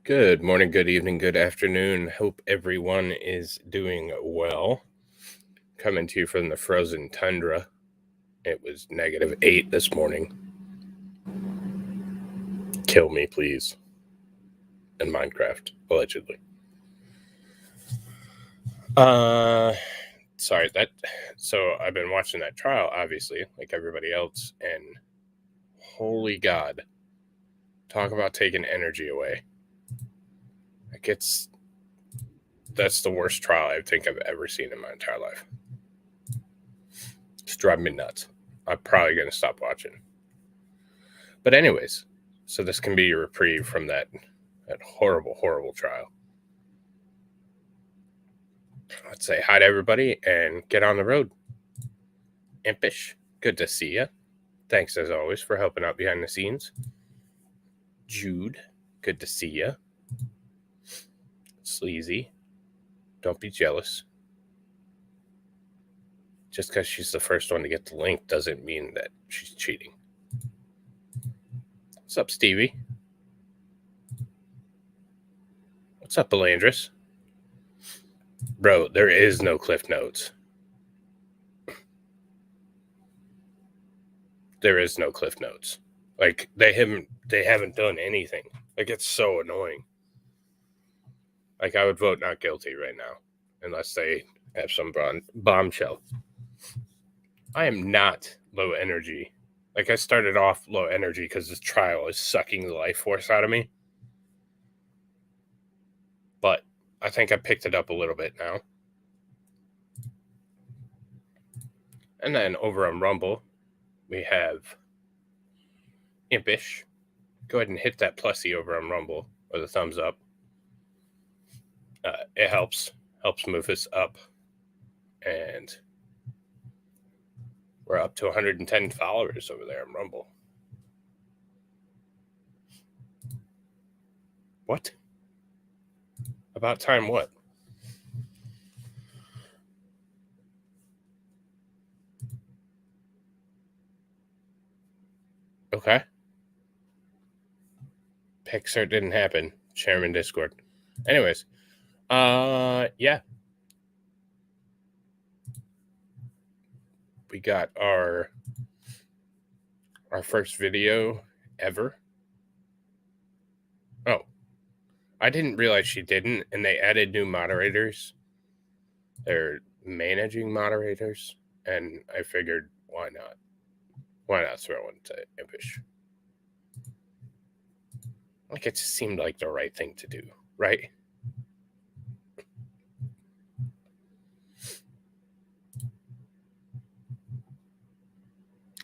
Good morning, good evening, good afternoon. Hope everyone is doing well. Coming to you from the frozen tundra. It was -8 this morning. Kill me, please. In Minecraft, allegedly. Sorry, so I've been watching that trial, obviously, like everybody else, and holy God, talk about taking energy away. Like that's the worst trial I think I've ever seen in my entire life. It's driving me nuts. I'm probably going to stop watching. But anyways, so this can be your reprieve from that horrible, horrible trial. Let's say hi to everybody and get on the road. Impish, good to see you. Thanks as always for helping out behind the scenes. Jude, good to see you. Sleazy, don't be jealous. Just because she's the first one to get the link doesn't mean that she's cheating. What's up, Stevie? What's up, Belandris? Bro, there is no Cliff Notes. There is no Cliff Notes. Like, they haven't done anything. Like, it's so annoying. Like, I would vote not guilty right now, unless they have some bombshell. I am not low energy. Like, I started off low energy because this trial is sucking the life force out of me. But I think I picked it up a little bit now. And then over on Rumble, we have Impish. Go ahead and hit that plussy over on Rumble, or the thumbs up. It helps move us up. And we're up to 110 followers over there on Rumble. What? About time what? Okay. Pixar didn't happen. Chairman Discord. Anyways. Yeah. We got our first video ever. Oh. I didn't realize she didn't, and they added new moderators. They're managing moderators, and I figured, why not? Why not throw one to Impish? Like, it just seemed like the right thing to do, right?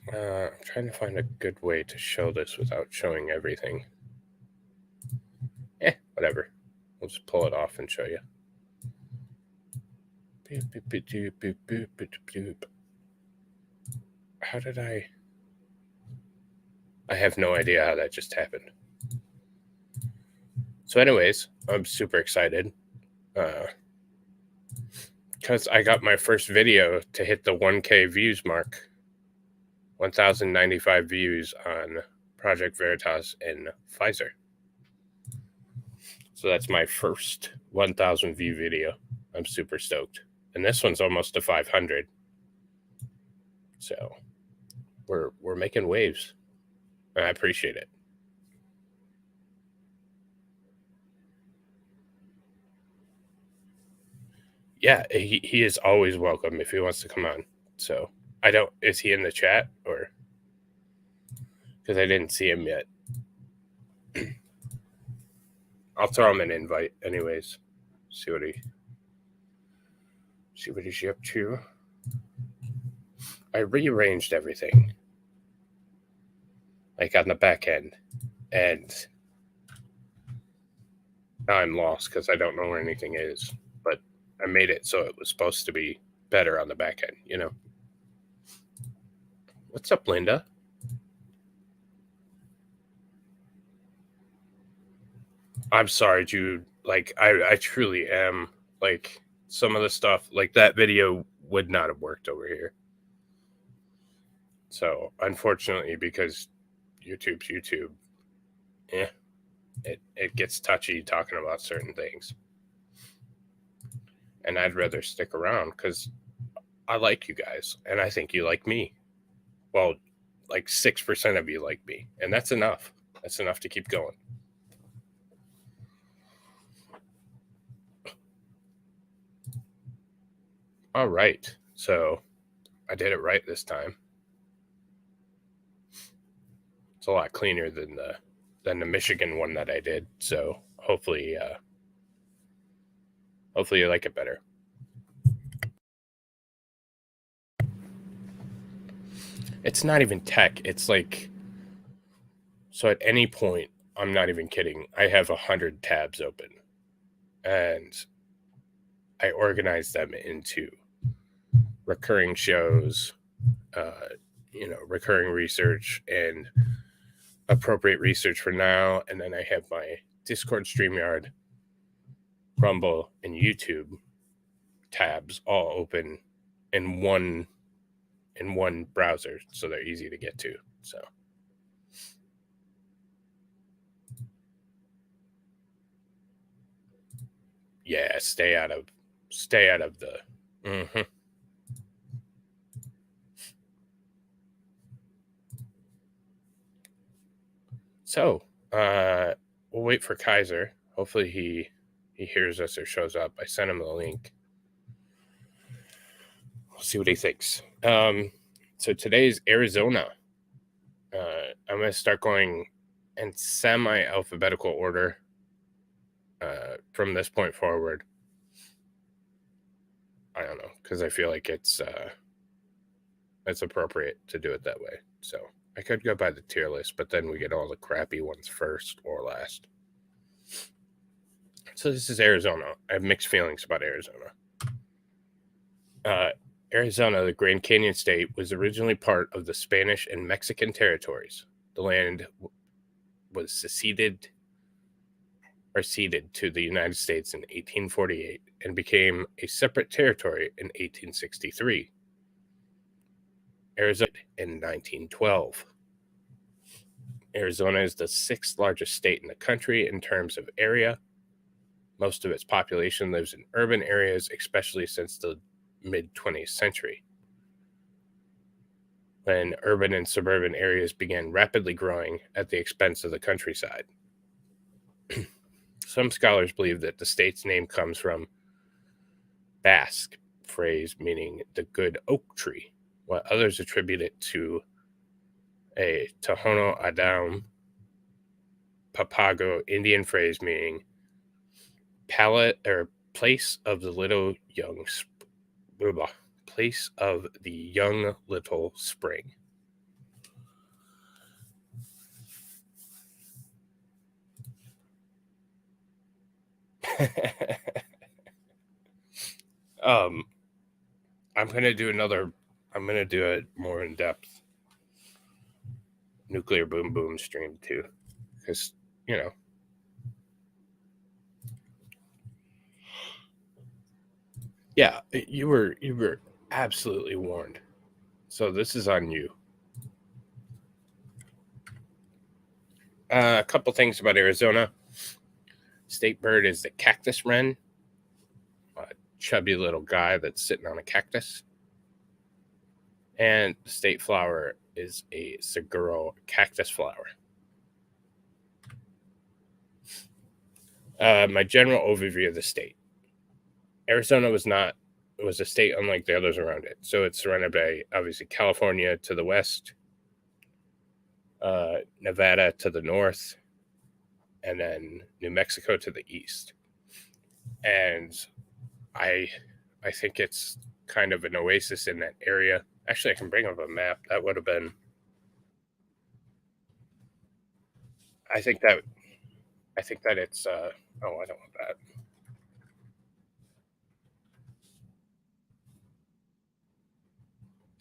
I'm trying to find a good way to show this without showing everything. Whatever. We'll just pull it off and show you. How did I have no idea how that just happened. So anyways, I'm super excited. Because I got my first video to hit the 1K views mark. 1,095 views on Project Veritas and Pfizer. So that's my first 1,000 view video. I'm super stoked. And this one's almost to 500. So we're making waves. And I appreciate it. Yeah, he is always welcome if he wants to come on. So is he in the chat or? Because I didn't see him yet. I'll throw him an invite anyways. See what he's up to. I rearranged everything. Like on the back end. And now I'm lost because I don't know where anything is. But I made it so it was supposed to be better on the back end, you know? What's up, Linda? I'm sorry, Jude. Like, I truly am. Like, some of the stuff, like that video would not have worked over here. So, unfortunately, because YouTube's YouTube, it gets touchy talking about certain things. And I'd rather stick around because I like you guys, and I think you like me. Well, like 6% of you like me, and that's enough. That's enough to keep going. All right, so I did it right this time. It's a lot cleaner than the Michigan one that I did. So hopefully you like it better. It's not even tech. It's like, so at any point, I'm not even kidding, I have 100 tabs open, and I organize them into recurring shows, recurring research, and appropriate research for now. And then I have my Discord, StreamYard, Rumble, and YouTube tabs all open in one browser, so they're easy to get to. So yeah, stay out of the. Mm-hmm. So we'll wait for Kaiser. Hopefully he hears us or shows up. I sent him the link. We'll see what he thinks. So today's Arizona. I'm going to start going in semi-alphabetical order from this point forward. I don't know, because I feel like it's appropriate to do it that way. So I could go by the tier list, but then we get all the crappy ones first or last. So this is Arizona. I have mixed feelings about Arizona. Arizona, the Grand Canyon state, was originally part of the Spanish and Mexican territories. The land was ceded to the United States in 1848 and became a separate territory in 1863. Arizona in 1912. Arizona is the 6th largest state in the country in terms of area. Most of its population lives in urban areas, especially since the mid-20th century, when urban and suburban areas began rapidly growing at the expense of the countryside. Some scholars believe that the state's name comes from Basque phrase meaning the good oak tree, while others attribute it to a Tohono O'odham Papago Indian phrase meaning palette or place of the young little spring. I'm gonna do it more in depth nuclear boom boom stream too, because yeah, you were absolutely warned. So this is on you. A couple things about Arizona. State bird is the cactus wren, a chubby little guy that's sitting on a cactus. And the state flower is a saguaro cactus flower. My general overview of the state. Arizona was a state unlike the others around it. So it's surrounded by, obviously, California to the west, Nevada to the north, and then New Mexico to the east. And I think it's kind of an oasis in that area. Actually, I can bring up a map. That would have been. I think that it's. Oh, I don't want that.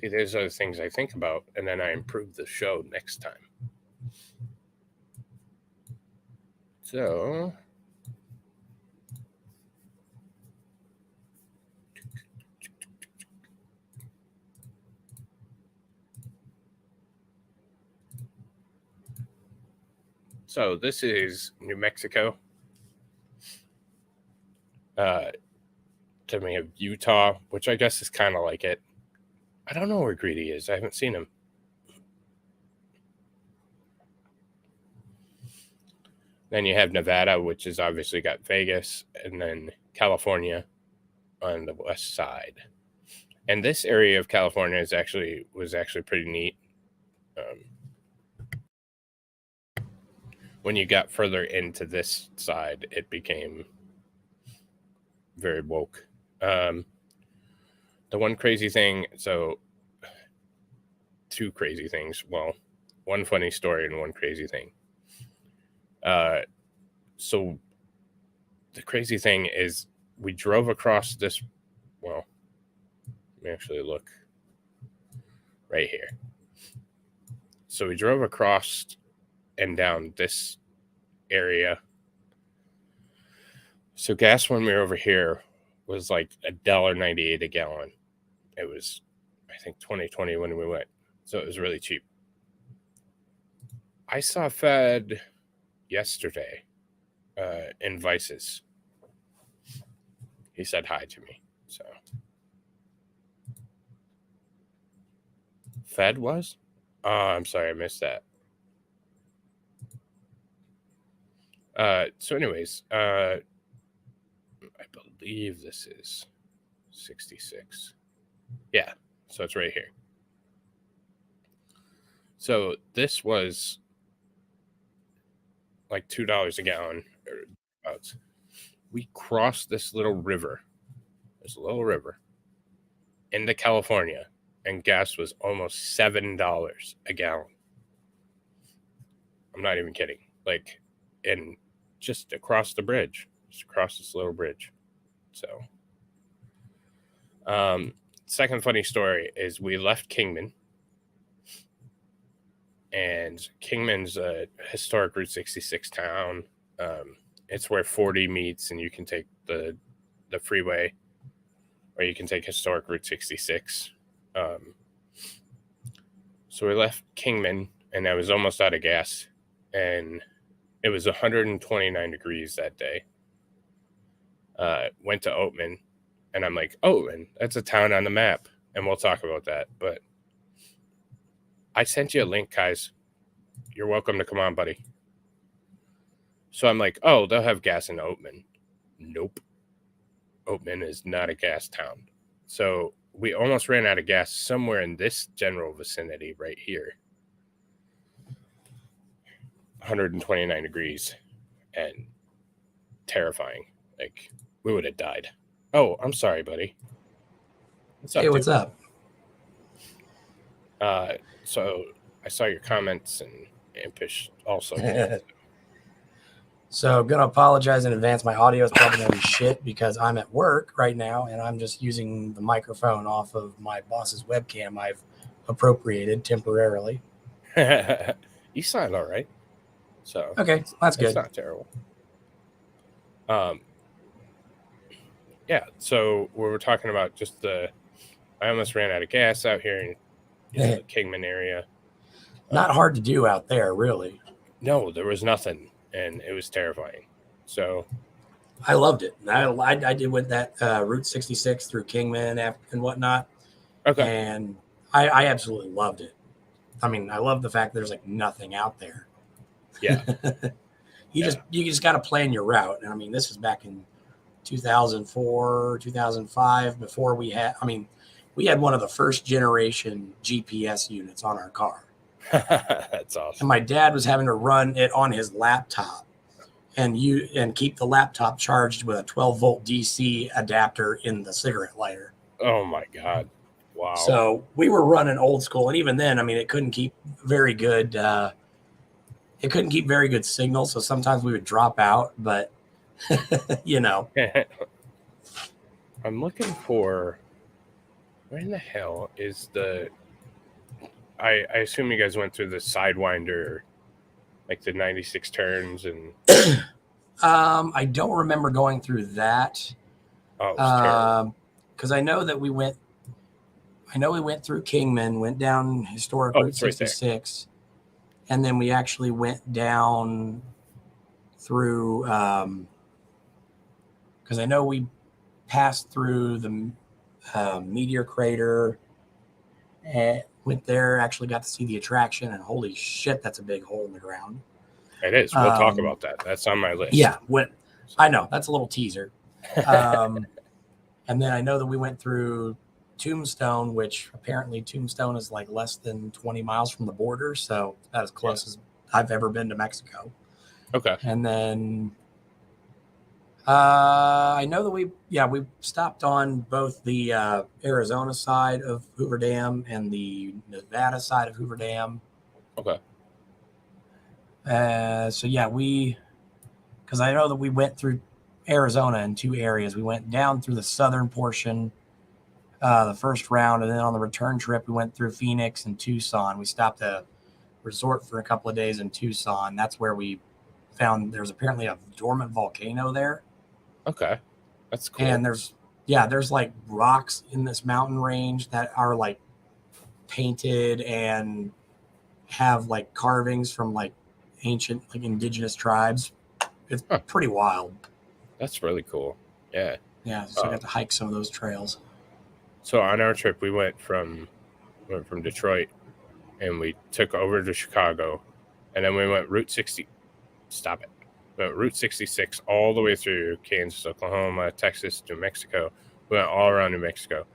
See, there's other things I think about, and then I improve the show next time. So. So this is New Mexico. Then we have Utah, which I guess is kind of like it. I don't know where Greedy is. I haven't seen him. Then you have Nevada, which has obviously got Vegas, and then California on the west side. And this area of California was actually pretty neat. When you got further into this side, it became very woke. The one crazy thing, so two crazy things. Well, one funny story and one crazy thing. So the crazy thing is we drove across this, well, let me actually look right here. So we drove across and down this area. So gas when we were over here was like $1.98 a gallon. It was, I think, 2020 when we went. So it was really cheap. I saw Fed yesterday in Vices. He said hi to me. So Fed was? Oh, I'm sorry, I missed that. So anyways, I believe this is 66. Yeah, so it's right here. So this was like $2 a gallon. We crossed this little river, into California, and gas was almost $7 a gallon. I'm not even kidding. Like, and just across the bridge, just across this little bridge. So, second funny story is we left Kingman, and Kingman's a historic Route 66 town. It's where 40 meets, and you can take the freeway, or you can take historic Route 66. So we left Kingman, and I was almost out of gas, and it was 129 degrees that day. Went to Oatman, and I'm like, Oatman, that's a town on the map, and we'll talk about that. But I sent you a link, guys. You're welcome to come on, buddy. So I'm like, oh, they'll have gas in Oatman. Nope. Oatman is not a gas town. So we almost ran out of gas somewhere in this general vicinity right here. 129 degrees and terrifying. Like, we would have died. Oh, I'm sorry, buddy. What's up, hey, what's up? So I saw your comments and Impish also. So I'm going to apologize in advance. My audio is probably going to be shit because I'm at work right now and I'm just using the microphone off of my boss's webcam I've appropriated temporarily. You sound all right. So okay, that's good. It's not terrible. Yeah, so we were talking about just I almost ran out of gas out here in the Kingman area. Not hard to do out there, really. No, there was nothing, and it was terrifying. So I loved it. I did with that Route 66 through Kingman and whatnot. Okay. And I absolutely loved it. I mean, I love the fact there's like nothing out there. Yeah. You just got to plan your route. And I mean, this is back in 2004, 2005, before we had one of the first generation GPS units on our car. That's awesome. And my dad was having to run it on his laptop and keep the laptop charged with a 12-volt DC adapter in the cigarette lighter. Oh my God. Wow. So we were running old school. And even then, I mean, it couldn't keep very good signal. So sometimes we would drop out, but you know. I'm looking for, where in the hell is I assume you guys went through the Sidewinder, like the 96 turns and. I don't remember going through that. Oh, it was terrible. Because I know we went through Kingman, went down historic Route 66. and then we actually went down through because I know we passed through the meteor crater and went there, actually got to see the attraction, and holy shit, that's a big hole in the ground. It is. We'll talk about that. That's on my list. Yeah, I know that's a little teaser. And then I know that we went through Tombstone, which apparently Tombstone is like less than 20 miles from the border, so that's as close as I've ever been to Mexico. Okay. And then I know that we stopped on both the Arizona side of Hoover Dam and the Nevada side of Hoover Dam. Okay. So yeah, because I know that we went through Arizona in two areas. We went down through the southern portion the first round, and then on the return trip, we went through Phoenix and Tucson. We stopped at a resort for a couple of days in Tucson. That's where we found there's apparently a dormant volcano there. Okay. That's cool. And there's like rocks in this mountain range that are like painted and have like carvings from like ancient, like indigenous tribes. It's pretty wild. That's really cool. Yeah. Yeah. So I got to hike some of those trails. So on our trip, we went from Detroit, and we took over to Chicago, and then we went Route 60. Stop it. We went Route 66 all the way through Kansas, Oklahoma, Texas, New Mexico. We went all around New Mexico.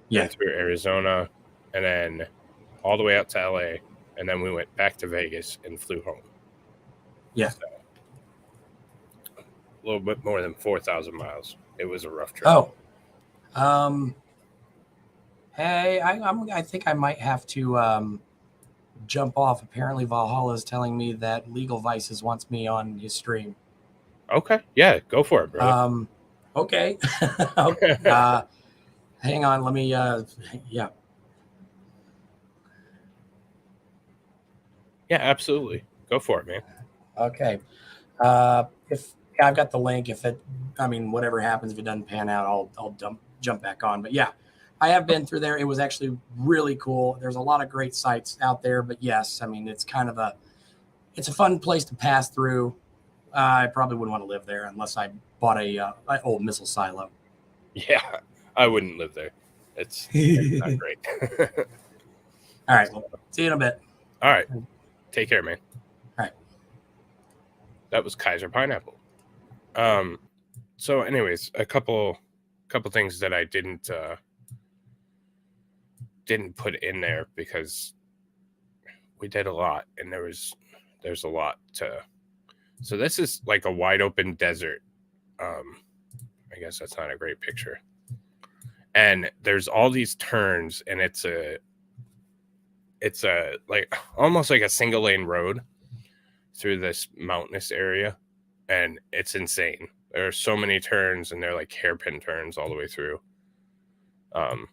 Yeah. Went through Arizona, and then all the way out to LA, and then we went back to Vegas and flew home. Yeah. So, a little bit more than 4,000 miles. It was a rough trip. Oh. Hey, I think I might have to jump off. Apparently, Valhalla is telling me that Legal Vices wants me on his stream. Okay. Yeah, go for it, bro. Okay. Hang on. Let me. Yeah. Yeah, absolutely. Go for it, man. Okay. If I've got the link, whatever happens, if it doesn't pan out, I'll jump back on. But yeah, I have been through there. It was actually really cool. There's a lot of great sites out there, but yes, I mean, it's kind of it's a fun place to pass through. I probably wouldn't want to live there unless I bought a old missile silo. Yeah, I wouldn't live there. It's not great. All right. Well, see you in a bit. All right. Take care, man. All right. That was Kaiser Pineapple. So anyways, a couple things that I didn't put in there because we did a lot, and there's a lot to. So this is like a wide open desert. I guess that's not a great picture. And there's all these turns, and it's a like almost like a single lane road through this mountainous area, and it's insane. There are so many turns, and they're like hairpin turns all the way through. And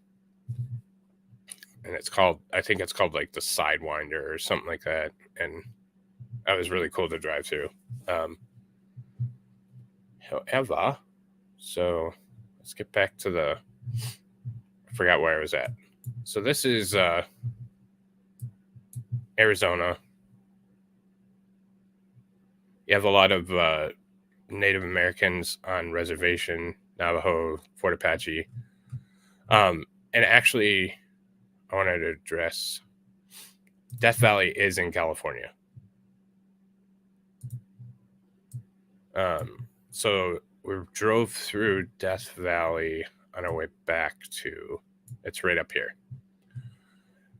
I think it's called like the Sidewinder or something like that. And that was really cool to drive through. However, so let's get back to I forgot where I was at. So this is Arizona. You have a lot of Native Americans on reservation, Navajo, Fort Apache. And actually, I wanted to address Death Valley is in California. So we drove through Death Valley on our way back to, it's right up here.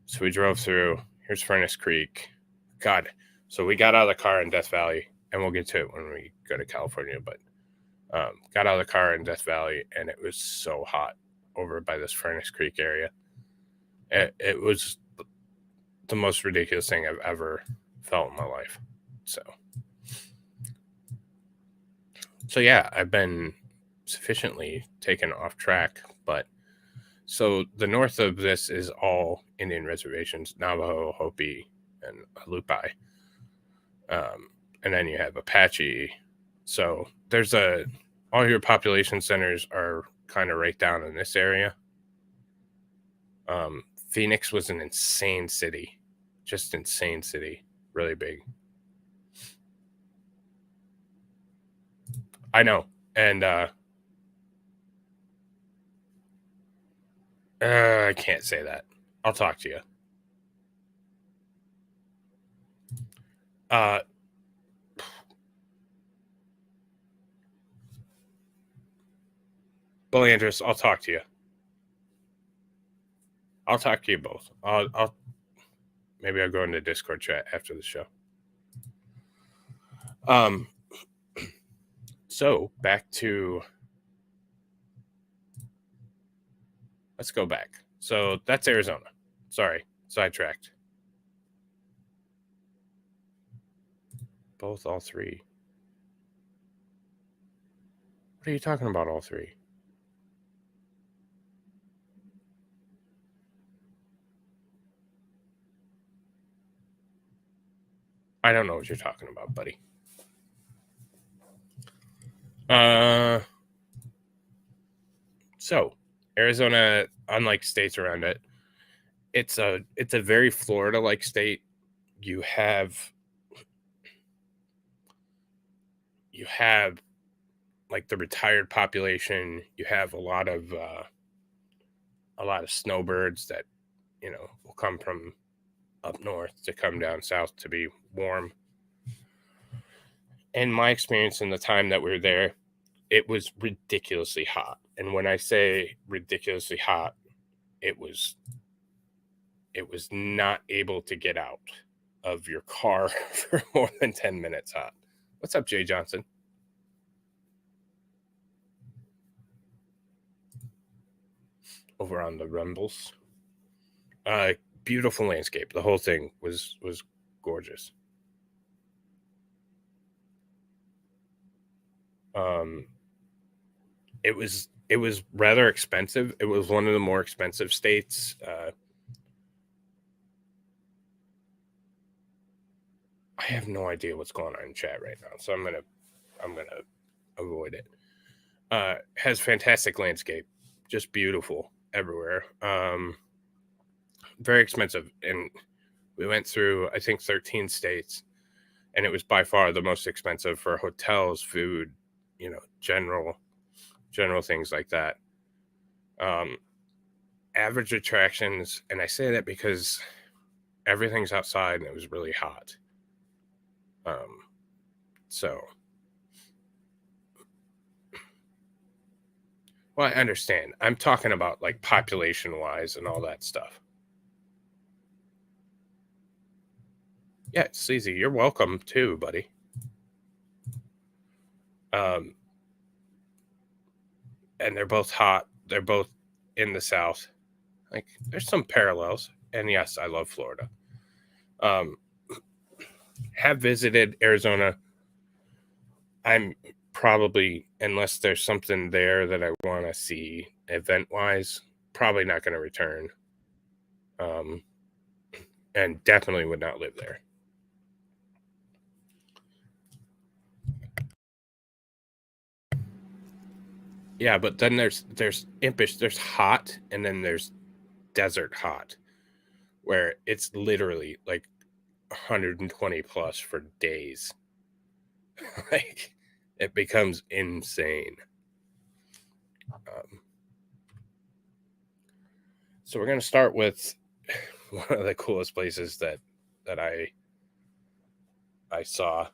So we drove through, here's Furnace Creek. God, so we got out of the car in Death Valley, and we'll get to it when we go to California, but got out of the car in Death Valley, and it was so hot over by this Furnace Creek area. It was the most ridiculous thing I've ever felt in my life. So yeah, I've been sufficiently taken off track, but so the north of this is all Indian reservations, Navajo, Hopi, and Alupai. And then you have Apache. So there's all your population centers are kind of right down in this area. Phoenix was an insane city, just insane city. really big. I know. And I can't say that. I'll talk to you. Belandris, I'll talk to you. I'll talk to you both. Maybe I'll go into Discord chat after the show. So back to, let's go back. So that's Arizona. Sorry, sidetracked. Both, all three. What are you talking about, all three? I don't know what you're talking about, buddy. So Arizona, unlike states around it, it's a very Florida-like state. You have like the retired population. You have a lot of snowbirds that, you know, will come from up north to come down south to be warm. In my experience in the time that we were there, it was ridiculously hot. And when I say ridiculously hot, it was not able to get out of your car for more than 10 minutes hot. What's up, Jay Johnson? Over on the Rumbles. Beautiful landscape. The whole thing was gorgeous. It was rather expensive. It was one of the more expensive states. I have no idea what's going on in chat right now, so I'm gonna avoid it. Has fantastic landscape, just beautiful everywhere. Very expensive, and we went through, I think, 13 states, and it was by far the most expensive for hotels, food, you know, general things like that. Average attractions, and I say that because everything's outside and it was really hot. So, well, I understand. I'm talking about like population wise and all that stuff. Yeah, Sleazy, you're welcome too, buddy. And they're both hot. They're both in the South. Like, there's some parallels. And yes, I love Florida. Have visited Arizona. I'm probably, unless there's something there that I want to see event-wise, probably not going to return. And definitely would not live there. Yeah, but then there's impish, there's hot, and then there's desert hot, where it's literally like 120 plus for days. Like, it becomes insane. So we're going to start with one of the coolest places that I saw.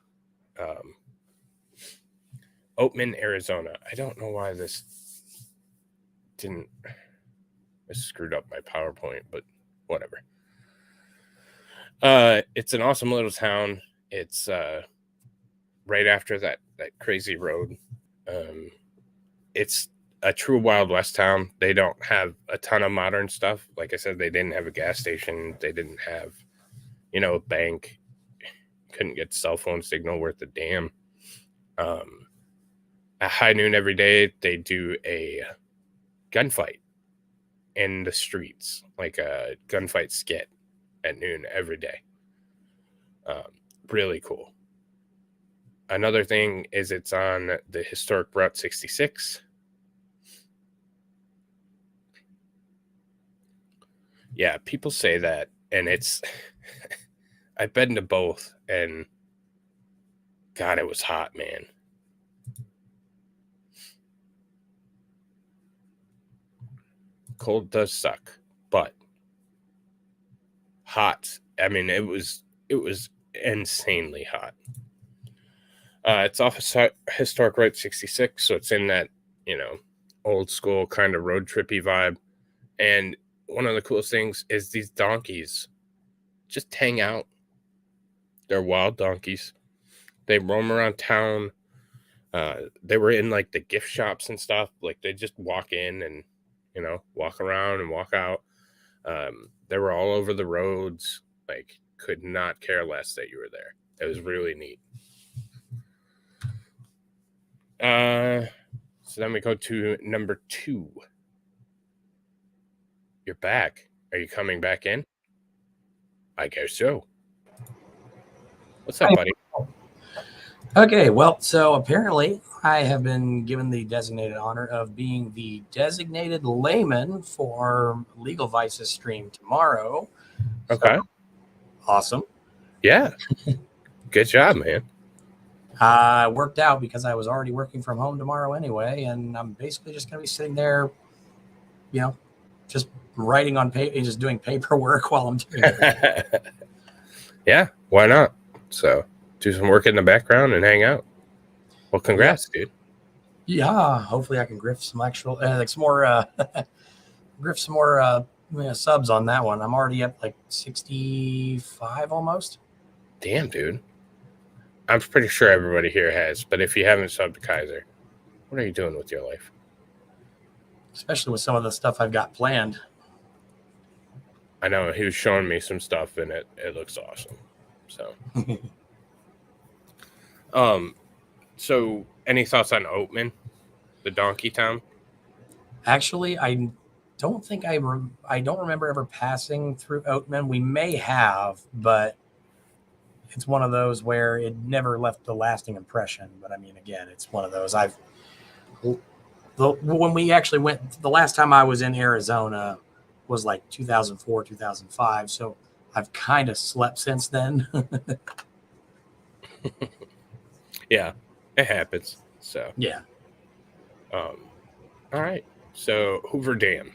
Oatman, Arizona. I don't know why this screwed up my PowerPoint, but whatever. It's an awesome little town. It's right after that crazy road. It's a true Wild West town. They don't have a ton of modern stuff. Like I said, they didn't have a gas station. They didn't have, you know, a bank. Couldn't get cell phone signal worth a damn. At high noon every day, they do a gunfight in the streets, like a gunfight skit at noon every day. Really cool. Another thing is it's on the historic Route 66. Yeah, people say that, and it's I've been to both, and God, it was hot, man. Cold does suck, but hot. I mean, it was insanely hot. It's off Historic Route 66, so it's in that, old school kind of road trippy vibe. And one of the coolest things is these donkeys just hang out. They're wild donkeys. They roam around town. They were in like the gift shops and stuff. Like they just walk in and, walk around and walk out. They were all over the roads. Like, could not care less that you were there. It was really neat. So then we go to number 2. You're back. Are you coming back in? I guess so. What's up, buddy? Okay, well, so apparently I have been given the designated honor of being the designated layman for Legal Vices stream tomorrow. Okay. So, awesome. Yeah. Good job, man. Worked out because I was already working from home tomorrow anyway, and I'm basically just going to be sitting there, just writing on paper, just doing paperwork while I'm doing it. Yeah, why not? So do some work in the background and hang out. Well, congrats, dude. Yeah, hopefully I can griff some actual, some more subs on that one. I'm already up like 65 almost. Damn, dude. I'm pretty sure everybody here has, but if you haven't subbed to Kaiser, what are you doing with your life? Especially with some of the stuff I've got planned. I know he was showing me some stuff and it looks awesome. So, so any thoughts on Oatman, the donkey town? Actually, I don't think I don't remember ever passing through Oatman. We may have, but it's one of those where it never left a lasting impression. But I mean, again, it's one of those when we actually went, the last time I was in Arizona was like 2004, 2005. So I've kind of slept since then. Yeah, it happens. So, yeah. All right. So Hoover Dam,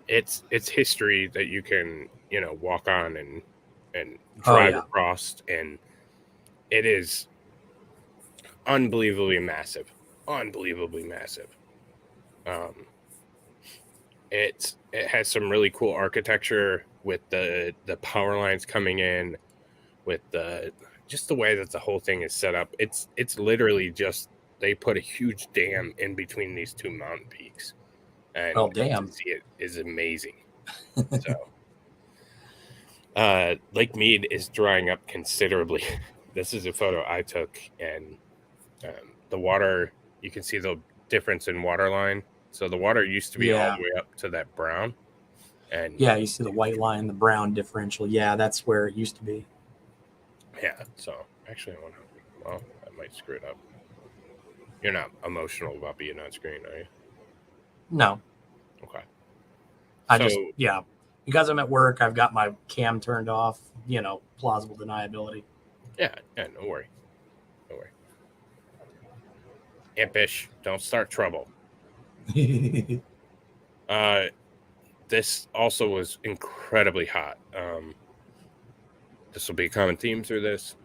it's history that you can, walk on and drive across, and it is unbelievably massive. It has some really cool architecture with the power lines coming in, with just the way that the whole thing is set up. It's literally just, they put a huge dam in between these two mountain peaks, and damn, to see it is amazing. So Lake Mead is drying up considerably. This is a photo I took, and the water, you can see the difference in water line. So the water used to be all the way up to that brown. And yeah, you see the white line, the brown differential. Yeah, that's where it used to be. Yeah, so actually, I might screw it up. You're not emotional about being on screen, are you? No. Okay. Because I'm at work, I've got my cam turned off, plausible deniability. Yeah, no worry. Impish, don't start trouble. This also was incredibly hot. This will be a common theme through this.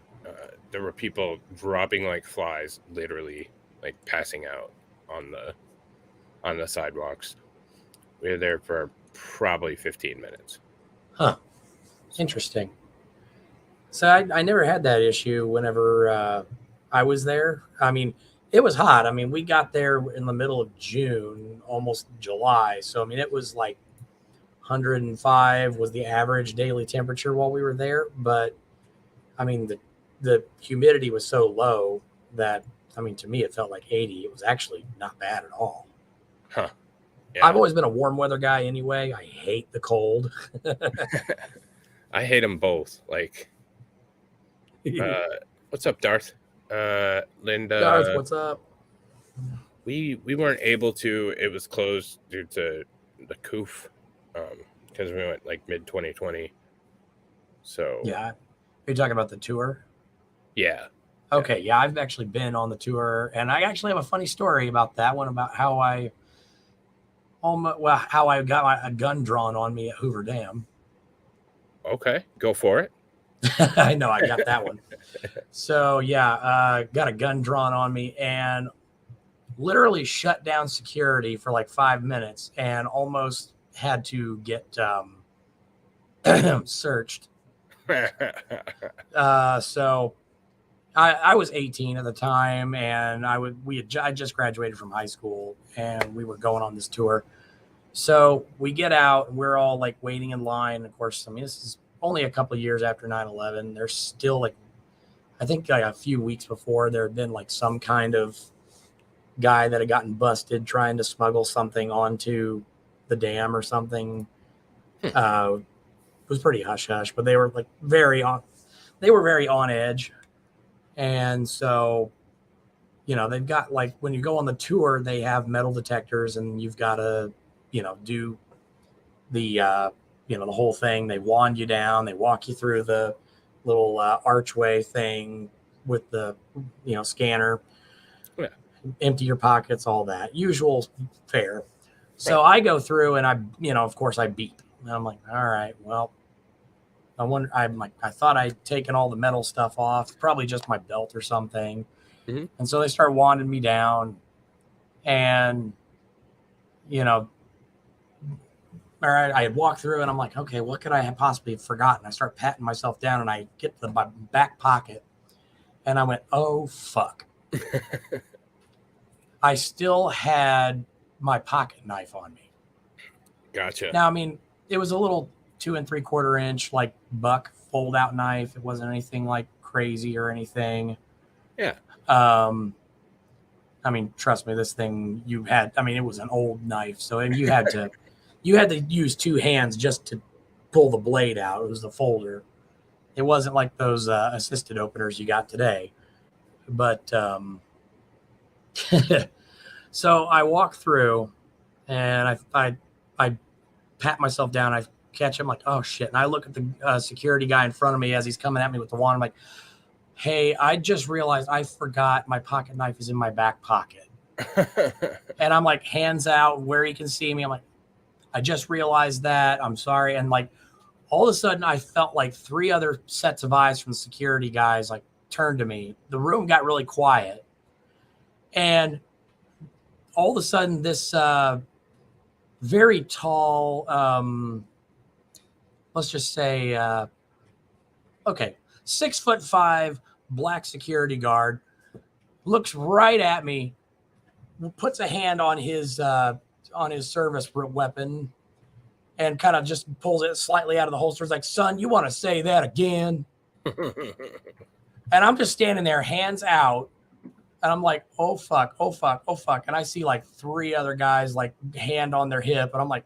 There were people dropping like flies, literally like passing out on the sidewalks. We were there for probably 15 minutes. Huh. Interesting. So I never had that issue whenever I was there. I mean, it was hot. I mean, we got there in the middle of June, almost July. So, I mean, it was like 105 was the average daily temperature while we were there. But, I mean, the humidity was so low that, I mean, to me, it felt like 80. It was actually not bad at all. Huh. Yeah. I've always been a warm weather guy anyway. I hate the cold. I hate them both. Like, what's up, Darth? Linda. Darth, what's up? We weren't able to. It was closed due to the coof, because we went like mid 2020. So Yeah. Are you talking about the tour? yeah. Okay. Yeah. I've actually been on the tour, and I actually have a funny story about that one, about how I got a gun drawn on me at Hoover Dam. Okay, go for it. I know I got that one. So yeah, got a gun drawn on me and literally shut down security for like 5 minutes and almost had to get searched. So I was 18 at the time, and I just graduated from high school, and we were going on this tour. So we get out, and we're all like waiting in line. Of course, I mean, this is only a couple of years after 9/11. There's still like, I think like a few weeks before, there had been like some kind of guy that had gotten busted trying to smuggle something onto the dam or something. It was pretty hush hush, but they were like they were very on edge. And so, they've got like, when you go on the tour, they have metal detectors, and you've got to, do the, the whole thing. They wand you down, they walk you through the little archway thing with the, scanner, Yeah. empty your pockets, all that usual fare. So I go through, and of course I beep. And I'm like, all right, well, I thought I'd taken all the metal stuff off, probably just my belt or something. Mm-hmm. And so they start wanding me down, and, I had walked through, and I'm like, okay, what could I have possibly forgotten? I start patting myself down, and I get to my back pocket, and I went, oh, fuck. I still had my pocket knife on me. Gotcha. Now, I mean, it was a little 2 3/4 inch, like buck fold out knife. It wasn't anything like crazy or anything. Yeah. I mean, trust me, this thing it was an old knife. So you had to use two hands just to pull the blade out. It was the folder. It wasn't like those assisted openers you got today. But so I walk through, and I pat myself down. I catch him, like, oh shit. And I look at the security guy in front of me as he's coming at me with the wand. I'm like, hey, I just realized I forgot my pocket knife is in my back pocket. And I'm like, hands out where he can see me. I'm like, I just realized that. I'm sorry. And like, all of a sudden I felt like 3 other sets of eyes from security guys like turned to me. The room got really quiet. And all of a sudden this very tall, let's just say, 6'5" black security guard looks right at me, puts a hand on his service weapon, and kind of just pulls it slightly out of the holster. It's like, son, you want to say that again? And I'm just standing there, hands out, and I'm like, oh fuck, oh fuck, oh fuck. And I see like 3 other guys like hand on their hip, and I'm like,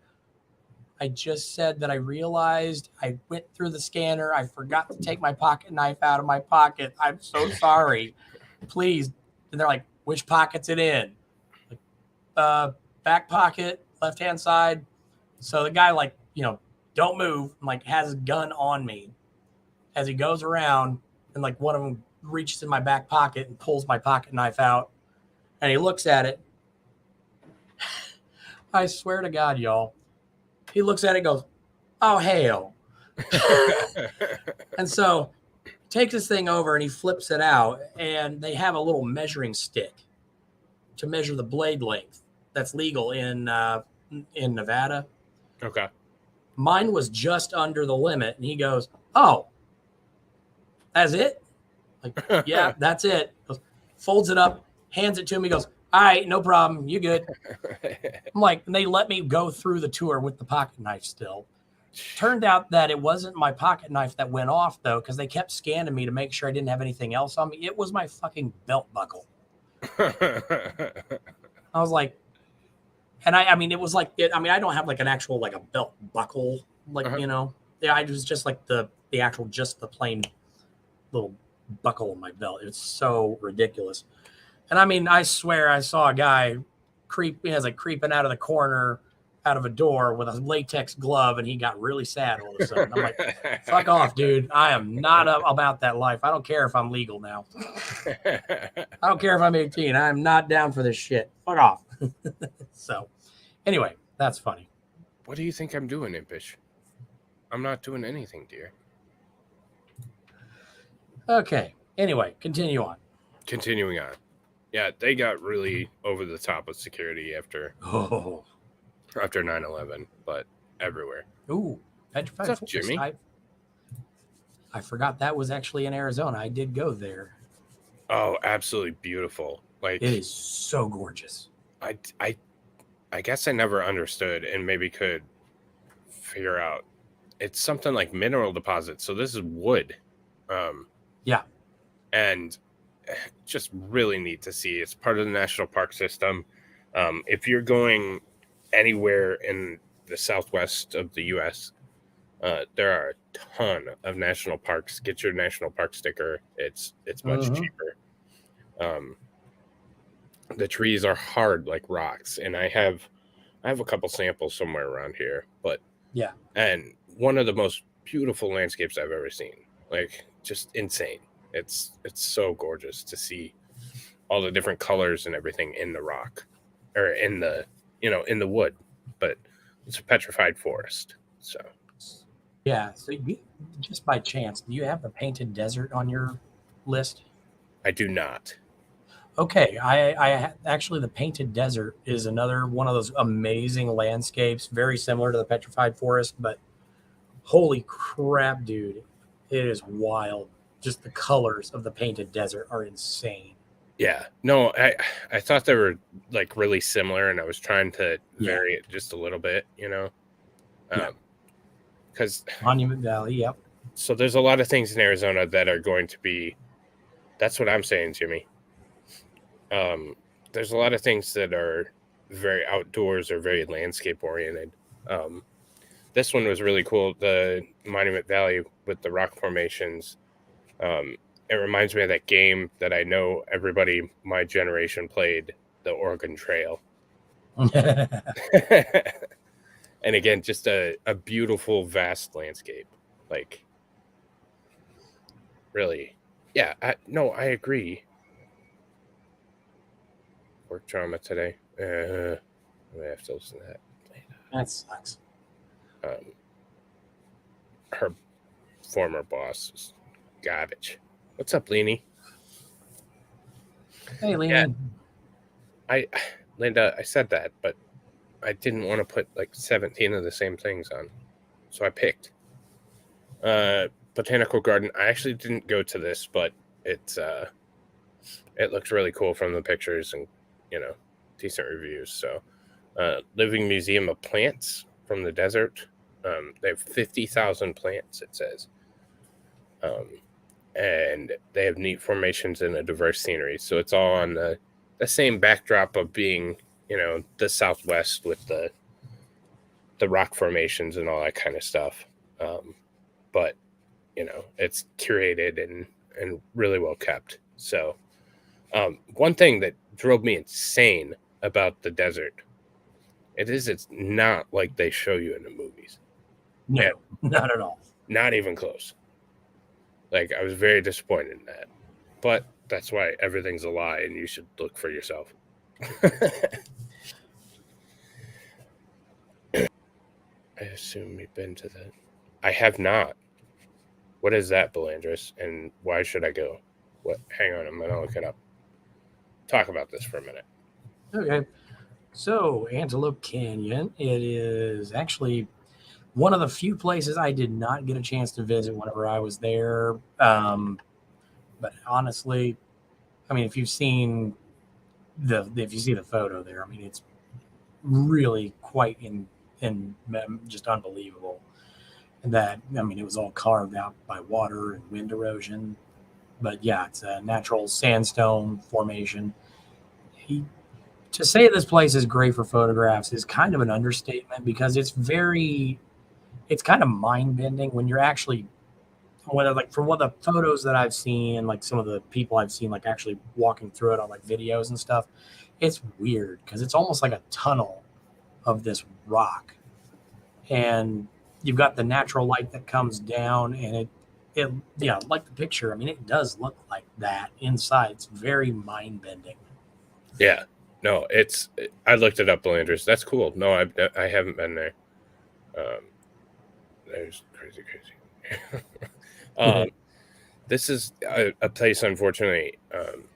I just said that I realized I went through the scanner. I forgot to take my pocket knife out of my pocket. I'm so sorry. Please. And they're like, which pocket's it in? Like, back pocket, left-hand side. So the guy, like, don't move, and like has a gun on me as he goes around, and like one of them reaches in my back pocket and pulls my pocket knife out, and he looks at it. I swear to God, y'all. He looks at it and goes, oh, hell. And so takes this thing over, and he flips it out, and they have a little measuring stick to measure the blade length that's legal in Nevada. Okay. Mine was just under the limit, and he goes, oh, that's it? Like, yeah, that's it. Goes, folds it up, hands it to me, goes, all right, no problem. You good. I'm like, and they let me go through the tour with the pocket knife still. Turned out that it wasn't my pocket knife that went off, though, because they kept scanning me to make sure I didn't have anything else on me. It was my fucking belt buckle. I was like, and I mean, it was like, I don't have like an actual, like a belt buckle, like, yeah, I was just like the actual, just the plain little buckle in my belt. It's so ridiculous. And I mean, I swear I saw a guy creeping out of the corner out of a door with a latex glove, and he got really sad all of a sudden. I'm like, fuck off, dude. I am not about that life. I don't care if I'm legal now. I don't care if I'm 18. I'm not down for this shit. Fuck off. So, anyway, that's funny. What do you think I'm doing, Impish? I'm not doing anything, dear. Okay. Anyway, continue on. Continuing on. Yeah, they got really over the top with security after 9/11, but everywhere. Ooh, Petrified What's up, Forest. Jimmy? I forgot that was actually in Arizona. I did go there. Oh, absolutely beautiful. Like, it is so gorgeous. I guess I never understood and maybe could figure out. It's something like mineral deposits. So this is wood. Yeah. And just really neat to see. It's part of the national park system. If you're going anywhere in the southwest of the U.S., there are a ton of national parks. Get your national park sticker. It's much cheaper. The trees are hard like rocks, and I have a couple samples somewhere around here. But yeah, and one of the most beautiful landscapes I've ever seen. Like, just insane. It's so gorgeous to see all the different colors and everything in the rock, or in the in the wood. But it's a petrified forest. So yeah. So just by chance, do you have the Painted Desert on your list? I do not. Okay, I actually, the Painted Desert is another one of those amazing landscapes, very similar to the Petrified Forest, but holy crap, dude, it is wild. Just the colors of the Painted Desert are insane. Yeah, no, I thought they were like really similar, and I was trying to vary it just a little bit, because Monument Valley, yep. So there's a lot of things in Arizona that are going to be. That's what I'm saying, Jimmy. There's a lot of things that are very outdoors or very landscape oriented. This one was really cool. The Monument Valley with the rock formations. It reminds me of that game that I know everybody my generation played, the Oregon Trail. And again, just a beautiful, vast landscape. Like, really. Yeah, I agree. Work drama today. I have to listen to that. That sucks. Her former boss is garbage. What's up, Leanie? Hey, Leanie. Yeah, Linda, I said that, but I didn't want to put like 17 of the same things on, so I picked Botanical Garden. I actually didn't go to this, but it looks really cool from the pictures and decent reviews. So Living Museum of Plants from the desert. They have 50,000 plants, it says, and they have neat formations and a diverse scenery. So it's all on the same backdrop of being the Southwest with the rock formations and all that kind of stuff. But it's curated and really well kept. So one thing that drove me insane about the desert, it's not like they show you in the movies. No, not at all. Not even close. Like, I was very disappointed in that. But that's why everything's a lie and you should look for yourself. I assume you've been to that. I have not. What is that, Belandris? And why should I go? What? Hang on, I'm going to look it up. Talk about this for a minute. Okay. So, Antelope Canyon, it is actually one of the few places I did not get a chance to visit whenever I was there. But honestly, I mean, if you see the photo there, I mean, it's really quite just unbelievable. And that, I mean, it was all carved out by water and wind erosion. But yeah, it's a natural sandstone formation. To say this place is great for photographs is kind of an understatement, because it's kind of mind bending when you're actually, like, from what the photos that I've seen, like some of the people I've seen, like actually walking through it on like videos and stuff, it's weird because it's almost like a tunnel of this rock, and you've got the natural light that comes down, and it yeah, like the picture. I mean, it does look like that inside. It's very mind bending. Yeah. No, I looked it up, Landers. That's cool. No, I haven't been there. There's crazy. This is a place, unfortunately,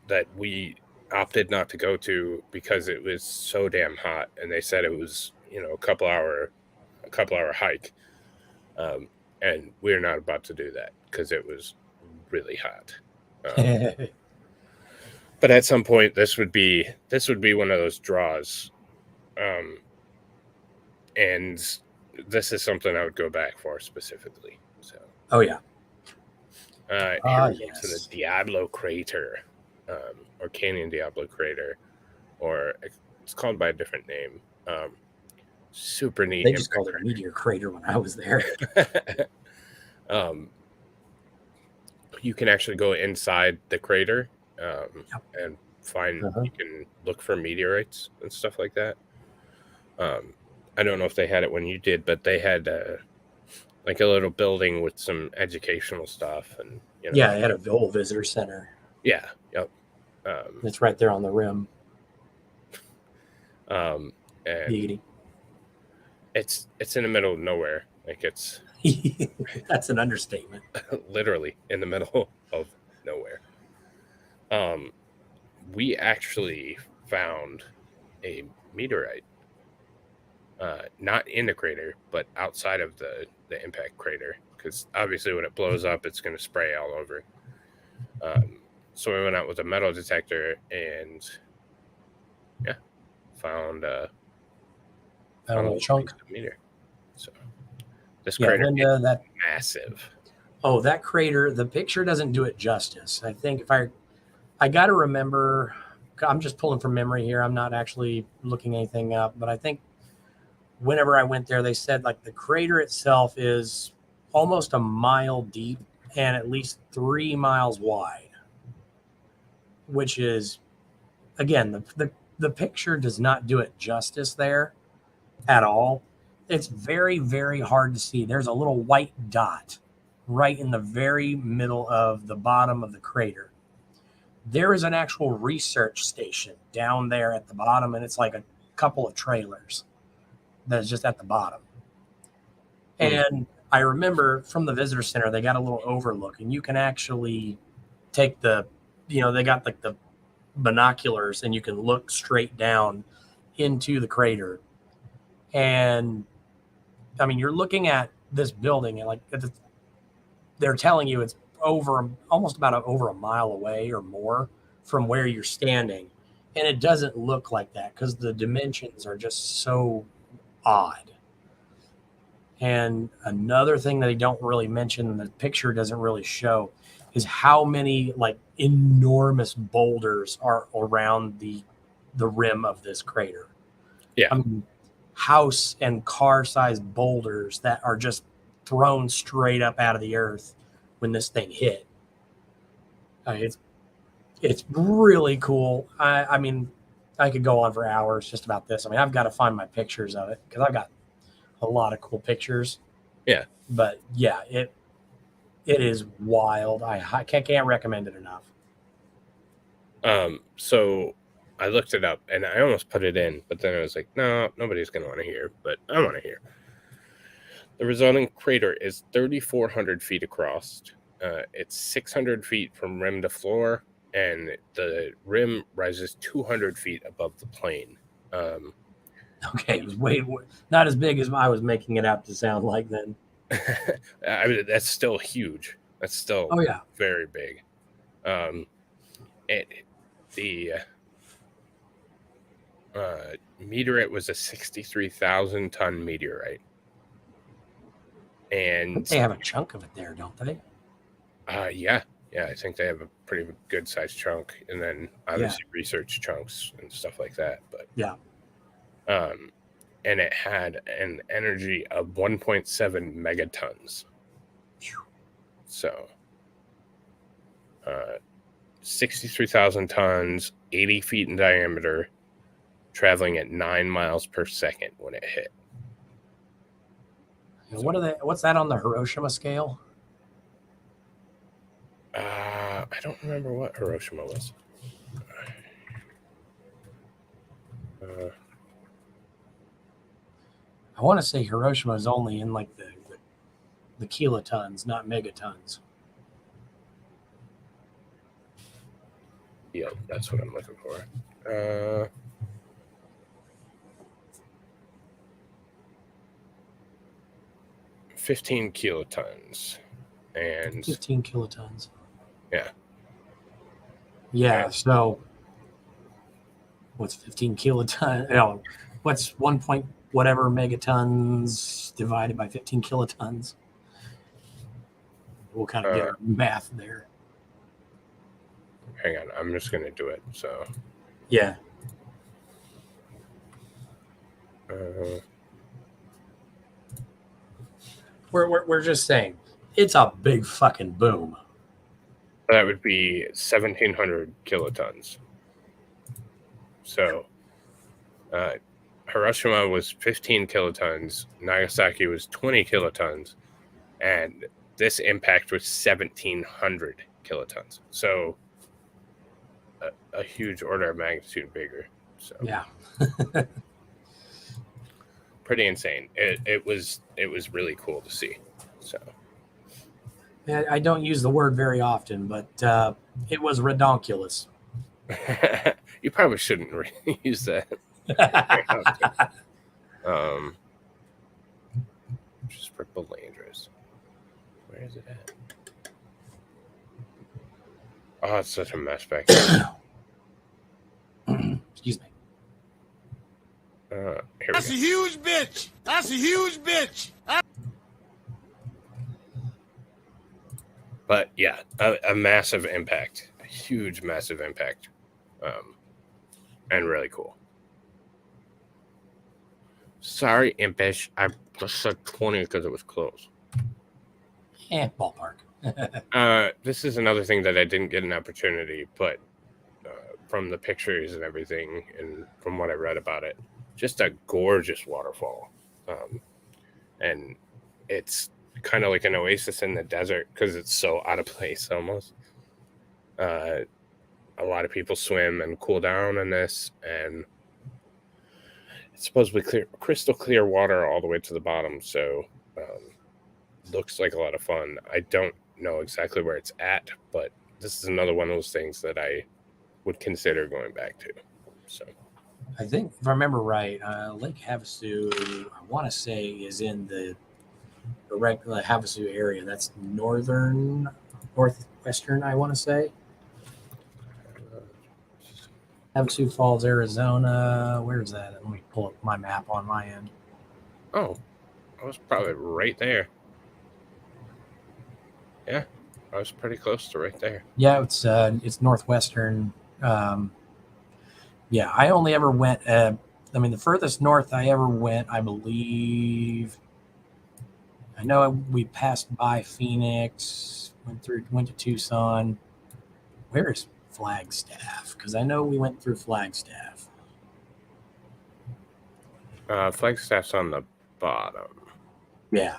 that we opted not to go to because it was so damn hot, and they said it was, a couple hour hike, and we're not about to do that because it was really hot. But at some point, this would be one of those draws, and this is something I would go back for specifically. So, oh yeah. here we go to Yes. the Diablo Crater, or Canyon Diablo Crater, or it's called by a different name. Super neat. They just called it a meteor crater when I was there. You can actually go inside the crater, and find. You can look for meteorites and stuff like that. I don't know if they had it when you did, but they had like a little building with some educational stuff, and yeah, they had a whole visitor center. Yeah, yep. It's right there on the rim. And it's in the middle of nowhere. Like it's that's an understatement. Literally in the middle of nowhere. We actually found a meteorite, not in the crater, but outside of the impact crater, because obviously when it blows up, it's going to spray all over. So we went out with a metal detector and found a chunk of meteor. So this crater is that massive. Oh, that crater, the picture doesn't do it justice. I think if I got to remember, I'm just pulling from memory here. I'm not actually looking anything up, but I think whenever I went there, they said like the crater itself is almost a mile deep and at least 3 miles wide, which is, again, the picture does not do it justice there at all. It's very, very hard to see. There's a little white dot right in the very middle of the bottom of the crater. There is an actual research station down there at the bottom, and it's like a couple of trailers that's just at the bottom. And I remember from the visitor center, they got a little overlook, and you can actually take they got like the binoculars, and you can look straight down into the crater. And I mean, you're looking at this building, and like they're telling you it's almost about over a mile away or more from where you're standing. And it doesn't look like that because the dimensions are just so odd. And another thing that they don't really mention, the picture doesn't really show, is how many like enormous boulders are around the rim of this crater. Yeah. I mean, house and car sized boulders that are just thrown straight up out of the earth when this thing hit. It's really cool. I mean, I could go on for hours just about this. I mean, I've got to find my pictures of it because I've got a lot of cool pictures. Yeah. But yeah, it is wild. I can't recommend it enough. So I looked it up and I almost put it in, but then I was like, no, nobody's going to want to hear, but I want to hear. The resulting crater is 3,400 feet across. It's 600 feet from rim to floor, and the rim rises 200 feet above the plain. Okay, it was way not as big as I was making it out to sound like then. I mean, that's still huge. That's still very big. The meteorite was a 63,000 ton meteorite. And they have a chunk of it there, don't they? Yeah, I think they have a pretty good sized chunk, and then obviously research chunks and stuff like that. But and it had an energy of 1.7 megatons. So 63,000 tons, 80 feet in diameter, traveling at 9 miles per second when it hit. What's that on the Hiroshima scale? I don't remember what Hiroshima was. I want to say Hiroshima is only in like the kilotons, not megatons. Yeah, that's what I'm looking for. 15 kilotons. And 15 kilotons. Yeah. Yeah. So what's 15 kilotons? No, what's 1 point whatever megatons divided by 15 kilotons? We'll kind of get our math there. Hang on, I'm just gonna do it. So yeah. We're just saying it's a big fucking boom. That would be 1,700 kilotons. So Hiroshima was 15 kilotons, Nagasaki was 20 kilotons, and this impact was 1,700 kilotons. So a huge order of magnitude bigger. So yeah. Pretty insane. It was really cool to see. So I don't use the word very often, but it was redonkulous. You probably shouldn't use that. Just for Belandras. Where is it at? Oh, it's such a mess back there. Excuse me. That's a huge bitch. That's a huge bitch. But yeah, a massive impact, a huge, massive impact, and really cool. Sorry, Impish. I just said 20 because it was close. Ballpark. This is another thing that I didn't get an opportunity, but from the pictures and everything, and from what I read about it, just a gorgeous waterfall. And it's kind of like an oasis in the desert because it's so out of place almost. A lot of people swim and cool down in this, and it's supposed to be crystal clear water all the way to the bottom, so looks like a lot of fun. I don't know exactly where it's at, but this is another one of those things that I would consider going back to. So I think, if I remember right, Lake Havasu, I want to say, is in the regular Havasu area. That's northwestern, I want to say. Havasu Falls, Arizona. Where is that? Let me pull up my map on my end. Oh, I was probably right there. Yeah, I was pretty close to right there. Yeah, it's northwestern. Yeah, I only ever went. The furthest north I ever went, I believe. I know we passed by Phoenix, went to Tucson. Where is Flagstaff? Because I know we went through Flagstaff. Flagstaff's on the bottom. Yeah.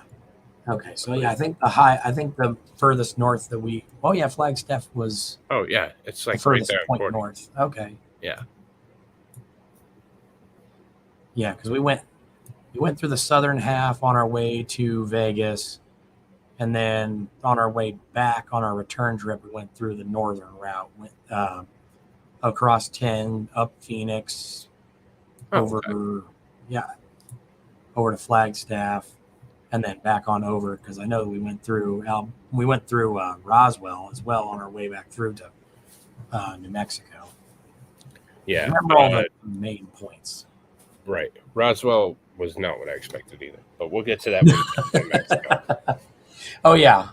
Okay. So yeah, I think the furthest north that we. Oh yeah, Flagstaff was. Oh yeah, it's like the furthest right there point north. Okay. Yeah. Yeah, because we went through the southern half on our way to Vegas, and then on our way back on our return trip, we went through the northern route, went across 10, up Phoenix, over to Flagstaff, and then back on over, because I know we went through Roswell as well on our way back through to New Mexico. Yeah, I remember all the main points. Right. Roswell was not what I expected either, but we'll get to that when we get to New Mexico. Oh, yeah.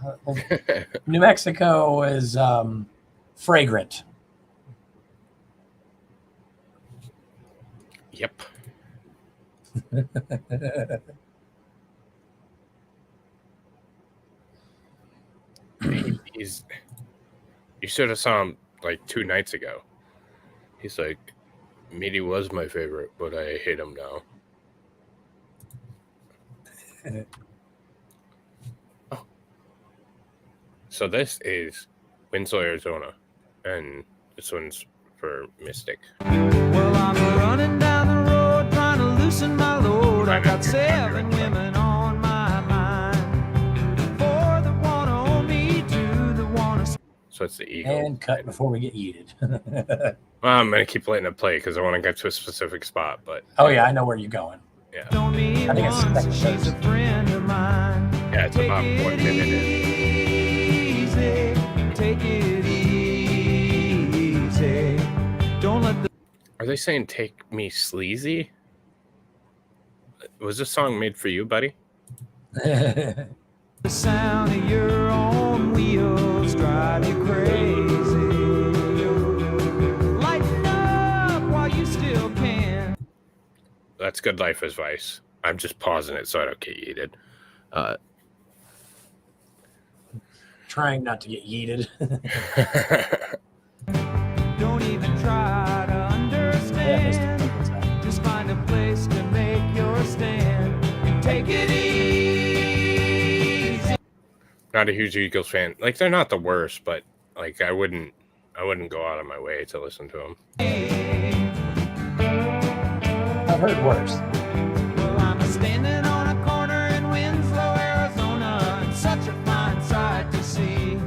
New Mexico is fragrant. Yep. You should have saw him like 2 nights ago. He's like, Meaty was my favorite, but I hate him now. Oh. So this is Winslow, Arizona, and this one's for Mystic. Well, I'm running down the road trying to loosen my load. I got 7 women on my mind. 4 that want to own me, 2 that want to... So it's the Eagle. And cut before we get yeeted. Well, I'm going to keep letting it play because I want to get to a specific spot. But Oh, yeah, I know where you're going. Yeah. Know me I think it's once, second she's verse. a friend of mine. Yeah, it's about 1 minute in. Easy, take it easy. Don't let the... Are they saying take me sleazy? Was this song made for you, buddy? The sound of your own wheels drive you crazy. Lighten up while you still can. That's good life advice. I'm just pausing it so I don't get yeeted. Trying not to get yeeted. Don't even try to understand. Just find a place to make your stand and take it easy. Not a huge Eagles fan. Like, they're not the worst, but like I wouldn't go out of my way to listen to them. I've heard worse. Well, I'm standing on a corner in Winslow, Arizona, and such a fine sight to see.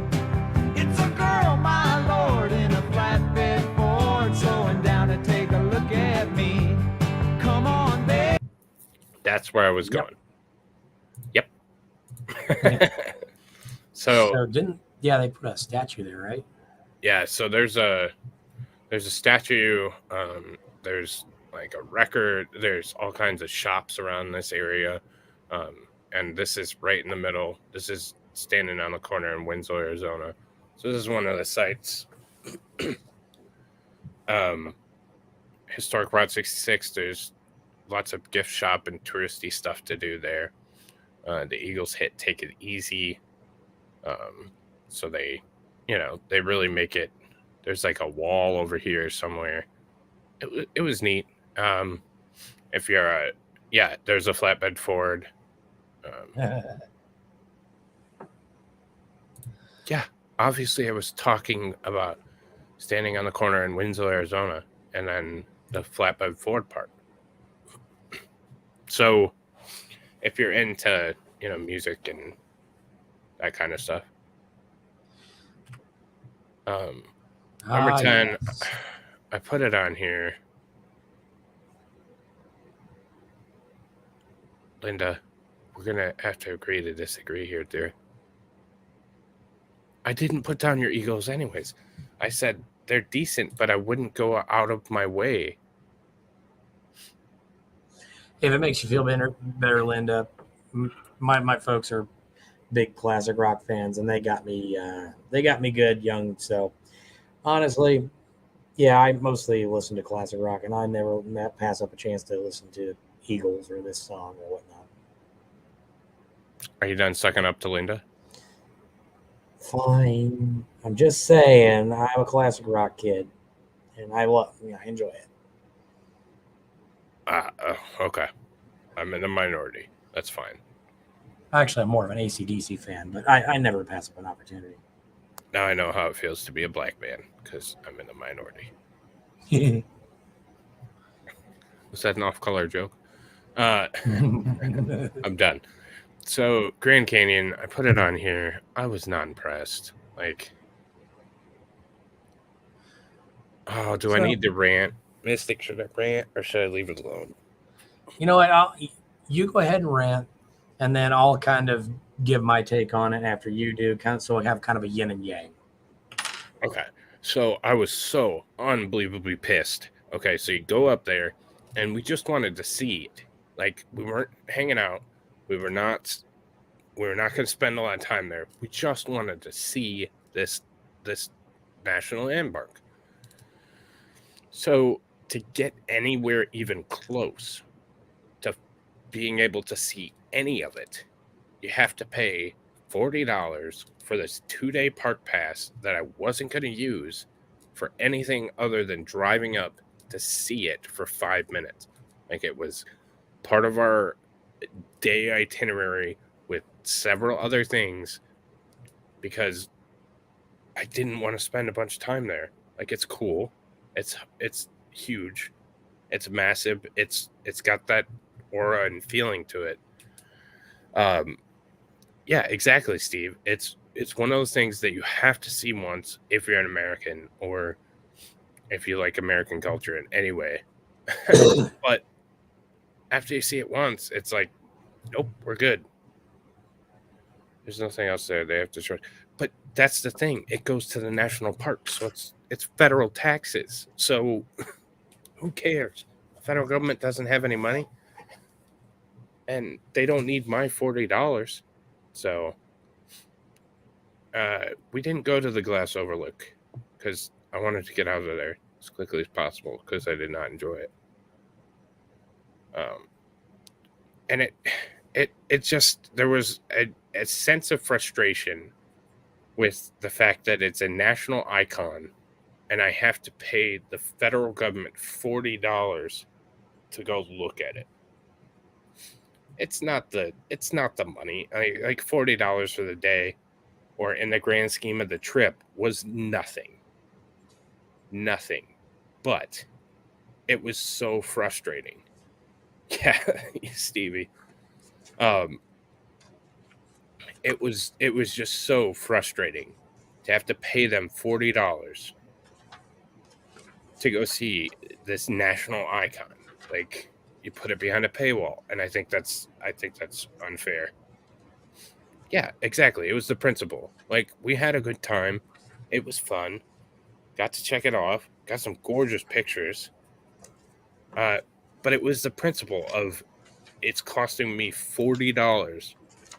It's a girl, my lord, in a flatbed Ford, slowing down to take a look at me. Come on, babe. That's where I was Yep. going. Yep. So they put a statue there, right? yeah, so there's a statue. There's like a record. There's all kinds of shops around this area, and this is right in the middle. This is standing on the corner in Winslow, Arizona. So this is one of the sites. Historic Route 66. There's lots of gift shop and touristy stuff to do there. The Eagles hit "Take It Easy," so they really make it. There's like a wall over here somewhere. It was neat. If you're there's a flatbed Ford. Yeah, obviously I was talking about standing on the corner in Winslow, Arizona, and then the flatbed Ford part. So if you're into, music and that kind of stuff. Number 10, yes. I put it on here. Linda, we're going to have to agree to disagree here, dear. I didn't put down your Eagles anyways. I said they're decent, but I wouldn't go out of my way. If it makes you feel better, Linda, my folks are big classic rock fans, and they got me good young. So honestly, yeah, I mostly listen to classic rock, and I never pass up a chance to listen to Eagles or this song or whatnot. Are you done sucking up to Linda? Fine. I'm just saying, I'm a classic rock kid, and I enjoy it. Okay. I'm in the minority. That's fine. Actually, I'm more of an AC/DC fan, but I never pass up an opportunity. Now I know how it feels to be a black man because I'm in the minority. Was that an off-color joke? I'm done. So Grand Canyon, I put it on here. I was not impressed. Like, do I need to rant? Mystic, should I rant or should I leave it alone? You know what? You go ahead and rant, and then I'll kind of give my take on it after you do, so I have kind of a yin and yang. Okay. So I was so unbelievably pissed. Okay, so you go up there, and we just wanted to see it. Like, we weren't hanging out. We were not going to spend a lot of time there. We just wanted to see this national landmark. So to get anywhere even close to being able to see any of it, you have to pay $40 for this 2-day park pass that I wasn't going to use for anything other than driving up to see it for 5 minutes. Like, it was part of our day itinerary with several other things because I didn't want to spend a bunch of time there. Like, it's cool. It's huge. It's massive. It's got that aura and feeling to it. Yeah, exactly, Steve. It's one of those things that you have to see once if you're an American or if you like American culture in any way. But after you see it once, it's like, nope, we're good. There's nothing else there. They have to show. But that's the thing. It goes to the national park, so it's federal taxes. So who cares? The federal government doesn't have any money, and they don't need my $40. So we didn't go to the Glass Overlook because I wanted to get out of there as quickly as possible because I did not enjoy it. And it just, there was a sense of frustration with the fact that it's a national icon and I have to pay the federal government $40 to go look at it. It's not the money. Like $40 for the day, or in the grand scheme of the trip, was nothing. But it was so frustrating. Yeah, Stevie. It was just so frustrating to have to pay them $40 to go see this national icon. Like, you put it behind a paywall, and I think that's unfair. Yeah, exactly. It was the principle. Like, we had a good time. It was fun. Got to check it off. Got some gorgeous pictures. But it was the principle of it's costing me $40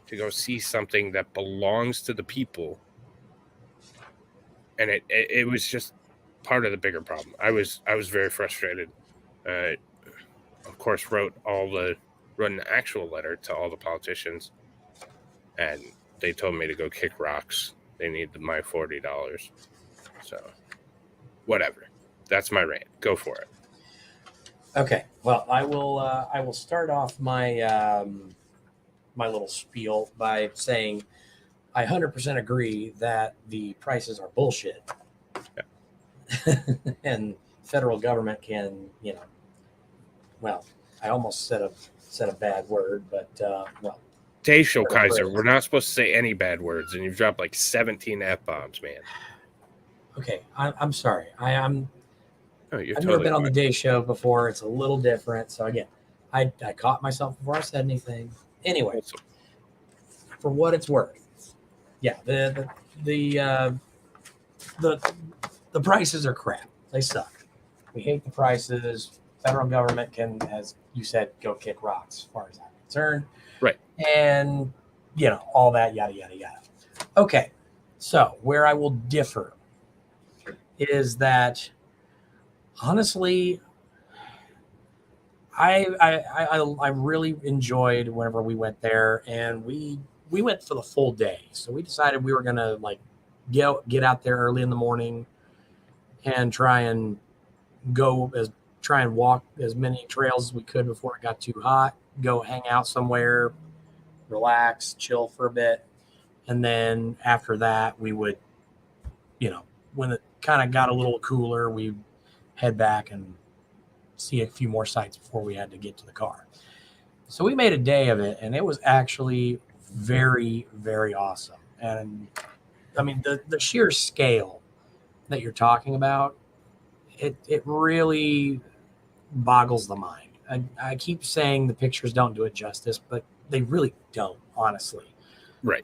to go see something that belongs to the people. And it was just part of the bigger problem. I was very frustrated. Of course, wrote an actual letter to all the politicians, and they told me to go kick rocks. They need my $40. So, whatever. That's my rant. Go for it. Okay. Well, I will start off my my little spiel by saying I 100% agree that the prices are bullshit. Yeah. And federal government can, well, I almost said a bad word, but well. Daisho Kaiser, we're not supposed to say any bad words, and you've dropped like 17 F-bombs, man. Okay, I'm sorry. I've totally never been on the Day Show before. It's a little different. So again, I caught myself before I said anything. Anyway, for what it's worth, yeah, the prices are crap. They suck. We hate the prices. Federal government can, as you said, go kick rocks as far as I'm concerned. Right. And, all that, yada, yada, yada. Okay. So where I will differ is that, honestly, I really enjoyed whenever we went there, and we went for the full day. So we decided we were going to get out there early in the morning and try and walk as many trails as we could before it got too hot, go hang out somewhere, relax, chill for a bit. And then after that, we would, when it kind of got a little cooler, we'd head back and see a few more sites before we had to get to the car. So we made a day of it, and it was actually very, very awesome. And I mean, the sheer scale that you're talking about, it really boggles the mind. I keep saying the pictures don't do it justice, but they really don't, honestly. Right.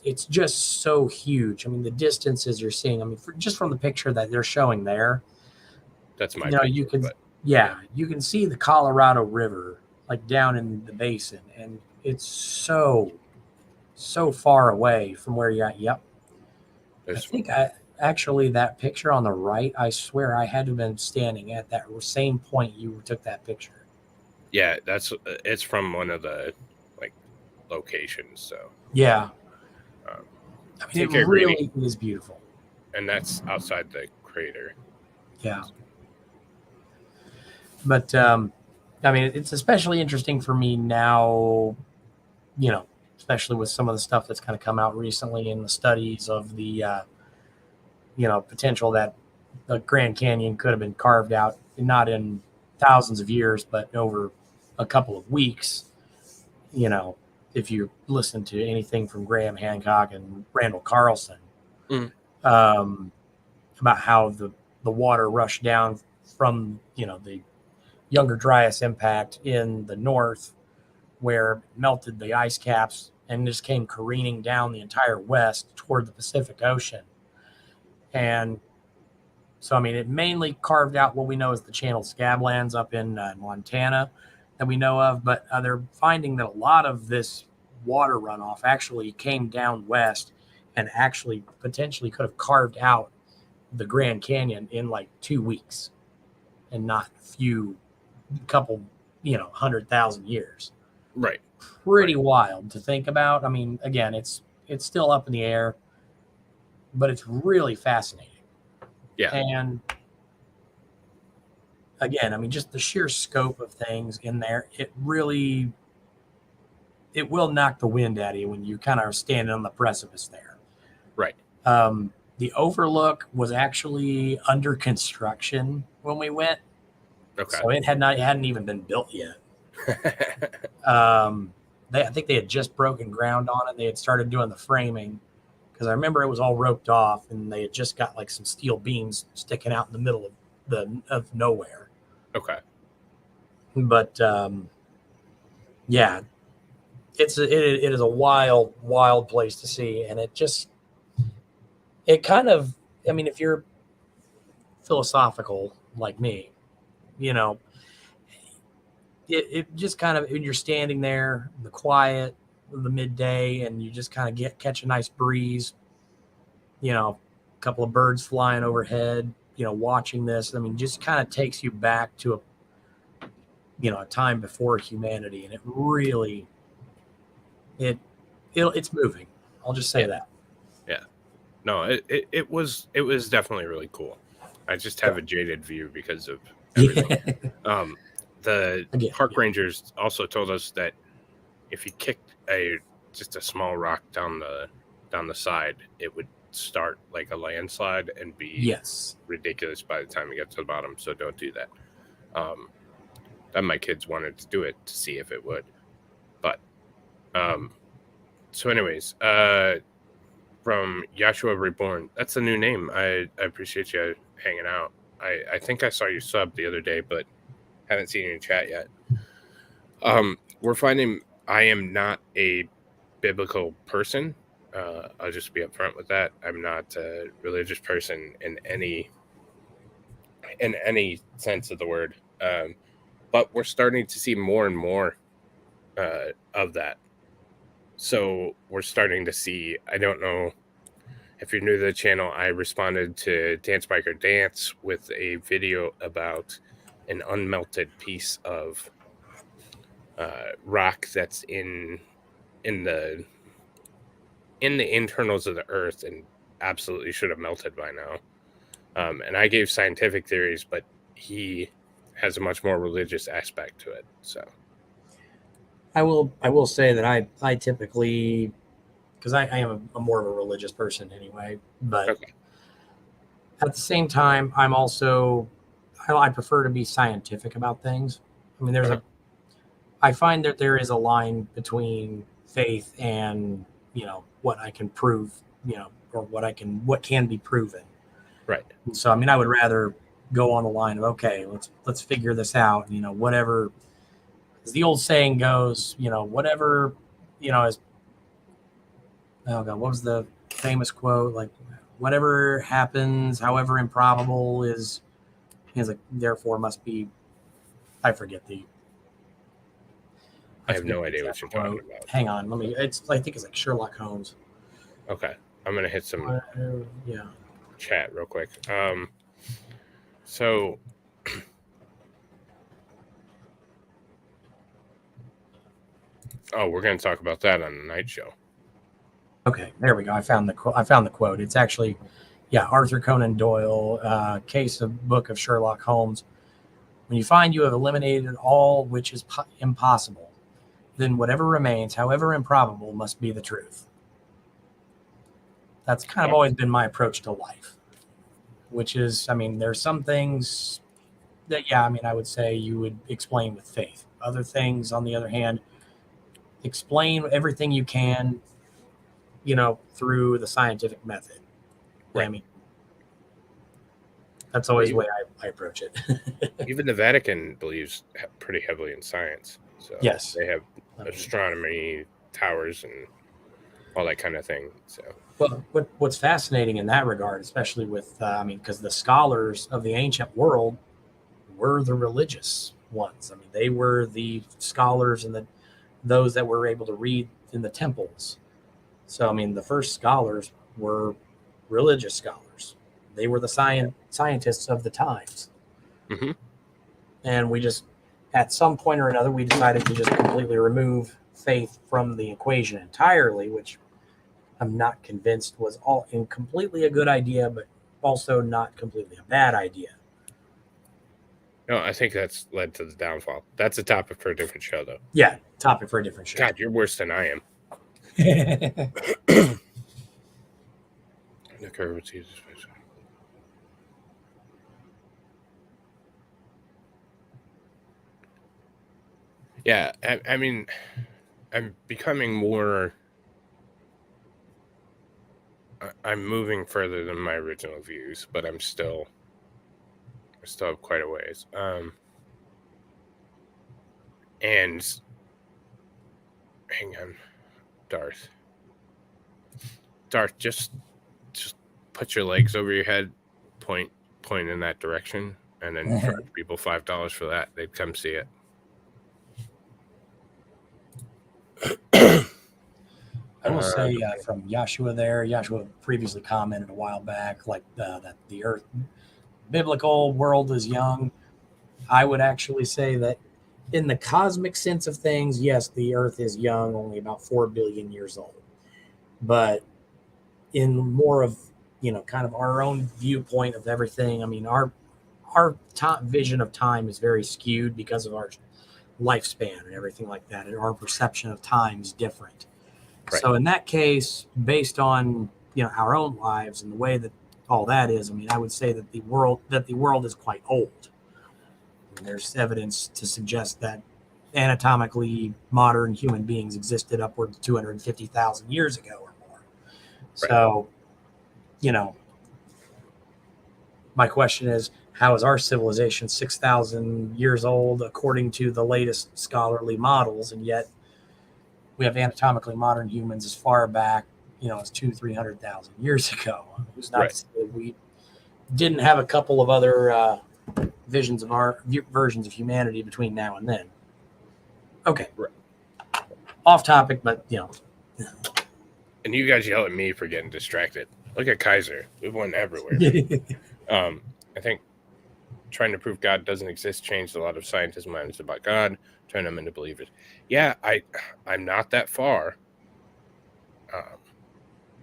It's just so huge. I mean, the distances you're seeing, I mean, just from the picture that they're showing there, that's my picture, you can see the Colorado River like down in the basin, and it's so far away from where you're at. Yep. I think actually that picture on the right, I swear I had to have been standing at that same point you took that picture. Yeah, it's from one of the locations. So yeah, I mean, it really is beautiful, and that's outside the crater. Yeah. But I mean, it's especially interesting for me now, especially with some of the stuff that's kind of come out recently in the studies of the, potential that the Grand Canyon could have been carved out, not in thousands of years, but over a couple of weeks. If you listen to anything from Graham Hancock and Randall Carlson, Mm. about how the water rushed down from, the Younger Dryas impact in the north, where it melted the ice caps and just came careening down the entire west toward the Pacific Ocean. And so, I mean, it mainly carved out what we know as the Channel Scablands up in Montana that we know of, but they're finding that a lot of this water runoff actually came down west and actually potentially could have carved out the Grand Canyon in like 2 weeks and not couple 100,000 years. Right. Pretty wild to think about. I mean, again, it's still up in the air, but it's really fascinating. Yeah. And again, I mean, just the sheer scope of things in there, it will knock the wind out of you when you kind of are standing on the precipice there. Right. The overlook was actually under construction when we went. Okay. So it hadn't even been built yet. I think they had just broken ground on it. They had started doing the framing, because I remember it was all roped off, and they had just got like some steel beams sticking out in the middle of nowhere. Okay. But yeah, it is a wild place to see, and it kind of, I mean, if you're philosophical like me, it just kind of, when you're standing there, the quiet of the midday, and you just kind of catch a nice breeze, a couple of birds flying overhead, watching this. I mean, just kind of takes you back to a time before humanity, and it really, it's moving. I'll just say that. Yeah. No, it was definitely really cool. I just have a jaded view because of everything. The park rangers also told us that if you kicked just a small rock down the side, it would start like a landslide and be ridiculous by the time you get to the bottom. So don't do that. And my kids wanted to do it to see if it would, but so anyways, from Yashua Reborn, that's a new name. I appreciate you hanging out. I think I saw you sub the other day, but haven't seen you in chat yet. We're finding I am not a biblical person. I'll just be upfront with that. I'm not a religious person in any sense of the word. But we're starting to see more and more of that. So we're starting to see, I don't know if you're new to the channel, I responded to Dance Biker Dance with a video about an unmelted piece of rock that's in the internals of the earth and absolutely should have melted by now. And I gave scientific theories, but he has a much more religious aspect to it. So I will say that I typically, because I am more of a religious person anyway, but at the same time, I'm also, I prefer to be scientific about things. I mean, I find that there is a line between faith and, what I can prove, or what can be proven. Right. So, I mean, I would rather go on the line of, okay, let's figure this out. Whatever, as the old saying goes, whatever, is, oh God, what was the famous quote? Like, whatever happens, however improbable is like, therefore must be, I forget the. I have no idea what you're talking about. Hang on, I think it's like Sherlock Holmes. Okay. I'm going to hit some chat real quick. So we're going to talk about that on the night show. Okay, there we go. I found the quote. It's actually, Arthur Conan Doyle, Book of Sherlock Holmes. When you find you have eliminated all which is impossible, then whatever remains, however improbable, must be the truth. That's kind of always been my approach to life, which is, I mean, there's some things that, yeah, I mean, I would say you would explain with faith. Other things, on the other hand, explain everything you can, through the scientific method. Right. I mean, that's always the way I approach it. Even the Vatican believes pretty heavily in science. So Yes. they have astronomy towers and all that kind of thing. So, well, what's fascinating in that regard, especially with, because the scholars of the ancient world were the religious ones. I mean, they were the scholars and those that were able to read in the temples. So, I mean, the first scholars were religious scholars. They were the scientists of the times. Mm-hmm. And we just, at some point or another, we decided to just completely remove faith from the equation entirely, which I'm not convinced was completely a good idea, but also not completely a bad idea. No, I think that's led to the downfall. That's a topic for a different show, though. Yeah, topic for a different show. God, you're worse than I am. The curvature. Yeah, I mean, I'm becoming more. I'm moving further than my original views, but I still have quite a ways. And hang on, Darth, just put your legs over your head, point in that direction, and then charge people $5 for that. They'd come see it. I will say from Yahshua there, Yahshua previously commented a while back, like that the earth, biblical world is young. I would actually say that in the cosmic sense of things, yes, the earth is young, only about 4 billion years old. But in more of, kind of our own viewpoint of everything, I mean, our vision of time is very skewed because of our lifespan and everything like that. And our perception of time is different. Right. So in that case, based on, our own lives and the way that all that is, I mean, I would say that the world is quite old. And there's evidence to suggest that anatomically modern human beings existed upward of 250,000 years ago or more. Right. So, my question is, how is our civilization 6,000 years old according to the latest scholarly models, and yet we have anatomically modern humans as far back, as 200,000-300,000 years ago? Who's not to say that we didn't have a couple of other versions of humanity between now and then. Okay. Right. Off topic, but And you guys yell at me for getting distracted. Look at Kaiser. We went everywhere. I think trying to prove God doesn't exist changed a lot of scientists' minds about God, turn them into believers. Yeah, I'm not that far.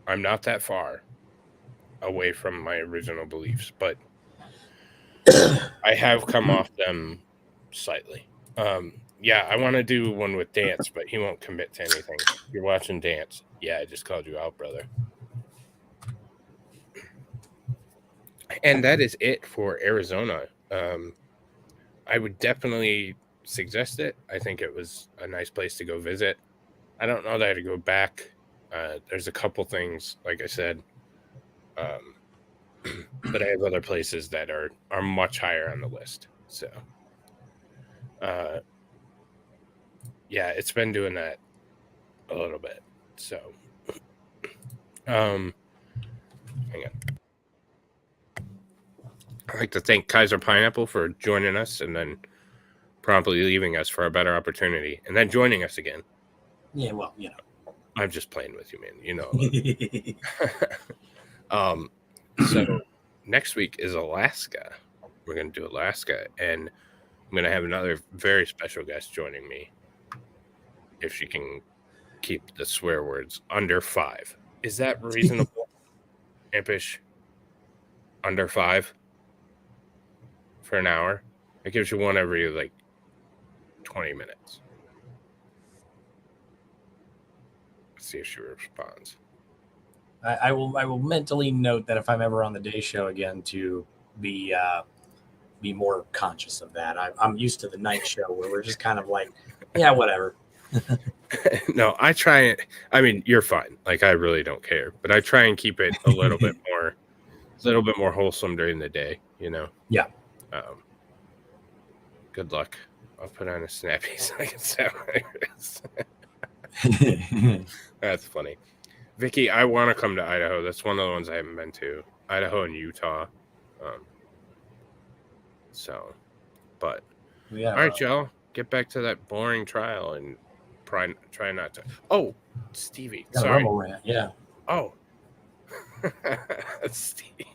I'm not that far away from my original beliefs, but I have come off them slightly. Yeah, I want to do one with Dance, but he won't commit to anything. You're watching Dance. Yeah, I just called you out, brother. And that is it for Arizona. I would definitely suggest it. I think it was a nice place to go visit. I don't know that I'd go back. There's a couple things, like I said, but I have other places that are much higher on the list. So, yeah, it's been doing that a little bit. So, hang on. I'd like to thank Kaiser Pineapple for joining us and then promptly leaving us for a better opportunity and then joining us again. Yeah, well, I'm just playing with you, man. So next week is Alaska. We're going to do Alaska, and I'm going to have another very special guest joining me if she can keep the swear words under 5. Is that reasonable, Impish? Under 5 for an hour? It gives you one every like 20 minutes. Let's see if she responds. I will mentally note that if I'm ever on the day show again to be more conscious of that. I'm used to the night show where we're just kind of like, yeah, whatever. No, I try it. I mean, you're fine. Like, I really don't care, but I try and keep it a little bit more wholesome during the day, you know? Yeah. Good luck. I'll put on a snappy so I can sound like this. That's funny. Vicky, I want to come to Idaho. That's one of the ones I haven't been to. Idaho and Utah. But Yeah. all right, y'all. Get back to that boring trial and try not to. Oh, Stevie. Sorry. Rumble rant. Yeah. Oh. Steve.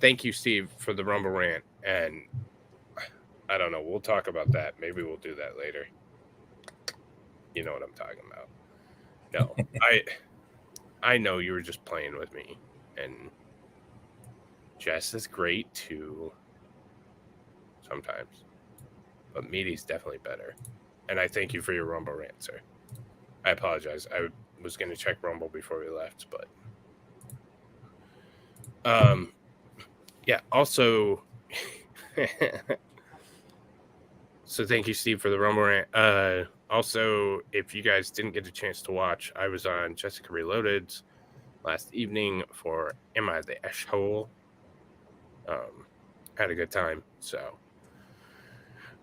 Thank you, Steve, for the Rumble rant. And I don't know. We'll talk about that. Maybe we'll do that later. You know what I'm talking about. No, I know you were just playing with me. And Jess is great too. Sometimes. But Meaty's definitely better. And I thank you for your Rumble rant, sir. I apologize. I was going to check Rumble before we left, but yeah, also so thank you, Steve, for the Rumble rant. Also, if you guys didn't get a chance to watch, I was on Jessica Reloaded's last evening for Am I the Asshole? Had a good time, so.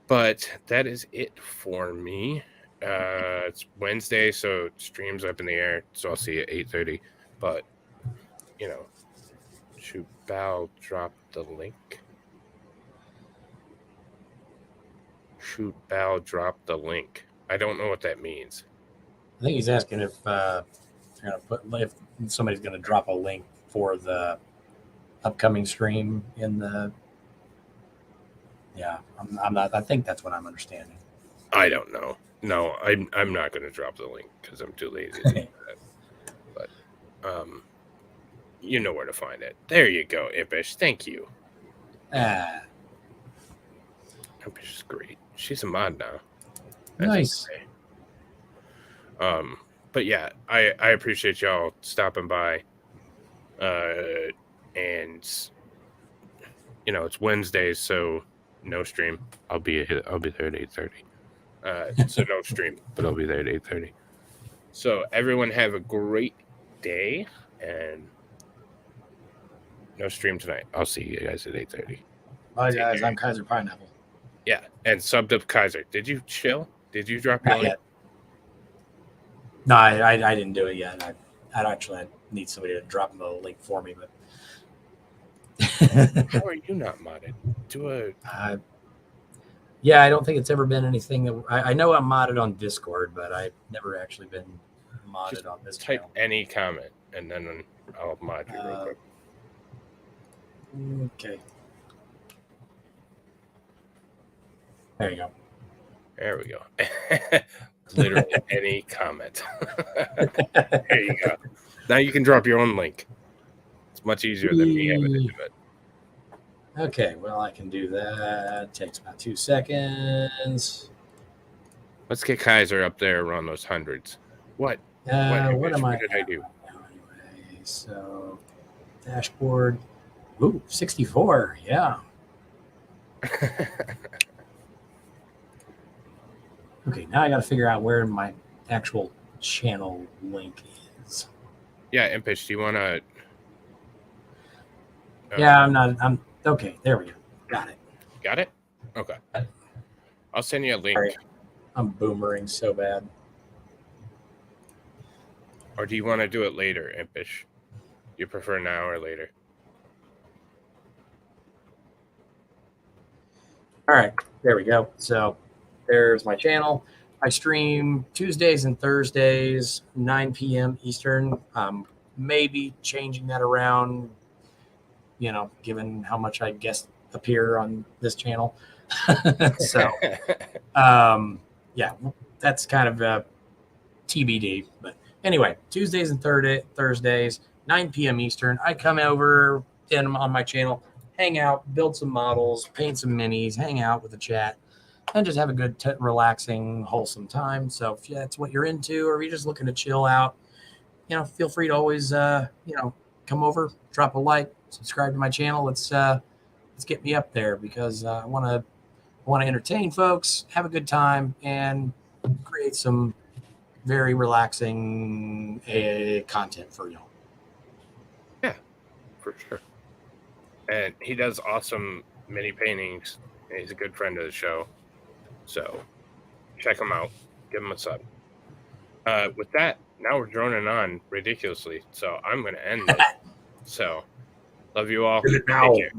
But that is it for me. It's Wednesday, so stream's up in the air, so I'll see you at 8:30. But, you know, should Bal drop the link? Shoot Bal drop the link. I don't know what that means. I think he's asking if if somebody's going to drop a link for the upcoming stream in the. Yeah, I'm not. I think that's what I'm understanding. I don't know. No, I'm not going to drop the link because I'm too lazy to do that. But you know where to find it. There you go, Impish. Thank you. Impish is great. She's a mod now. That's nice. Okay. But yeah, I appreciate y'all stopping by. And you know, it's Wednesdays, so no stream. I'll be there at 8:30. So no stream, but I'll be there at 8:30. So everyone have a great day, and no stream tonight. I'll see you guys at 8:30. Bye, guys. I'm Kaiser Pineapple. Yeah, and subbed up Kaiser. Did you chill? Did you drop your Not link? yet. No, I didn't do it yet. I need somebody to drop the link for me, but How are you not modded? Do a yeah, I don't think it's ever been anything that I know I'm modded on Discord, but I've never actually been modded just on this type channel. any comment, and then I'll mod you real quick. Okay. There you go. There we go. Literally any comment. There you go. Now you can drop your own link. It's much easier than me having to do it. Okay, well, I can do that. It takes about 2 seconds. Let's get Kaiser up there around those hundreds. What? What am I? What did I do? Anyway, so dashboard. Ooh, 64. Yeah. Okay, now I got to figure out where my actual channel link is. Yeah, Impish, do you want to? Yeah, I'm okay. There we go. Got it. Got it? Okay. I'll send you a link. Sorry. I'm boomering so bad. Or do you want to do it later, Impish? You prefer now or later? All right, there we go. So there's my channel. I stream Tuesdays and Thursdays, 9 p.m. Eastern. Maybe changing that around, you know, given how much I guest appear on this channel. So, yeah, that's kind of TBD. But anyway, Tuesdays and Thursdays, 9 p.m. Eastern. I come over on my channel, hang out, build some models, paint some minis, hang out with the chat, and just have a good, relaxing, wholesome time. So if that's what you're into, or you're just looking to chill out, feel free to always, come over, drop a like, subscribe to my channel. Let's get me up there, because I want to entertain folks, have a good time, and create some very relaxing content for y'all. Yeah, for sure. And he does awesome mini paintings. And he's a good friend of the show. So check him out. Give him a sub. With that, now we're droning on ridiculously. So I'm going to end it. So love you all. Take care.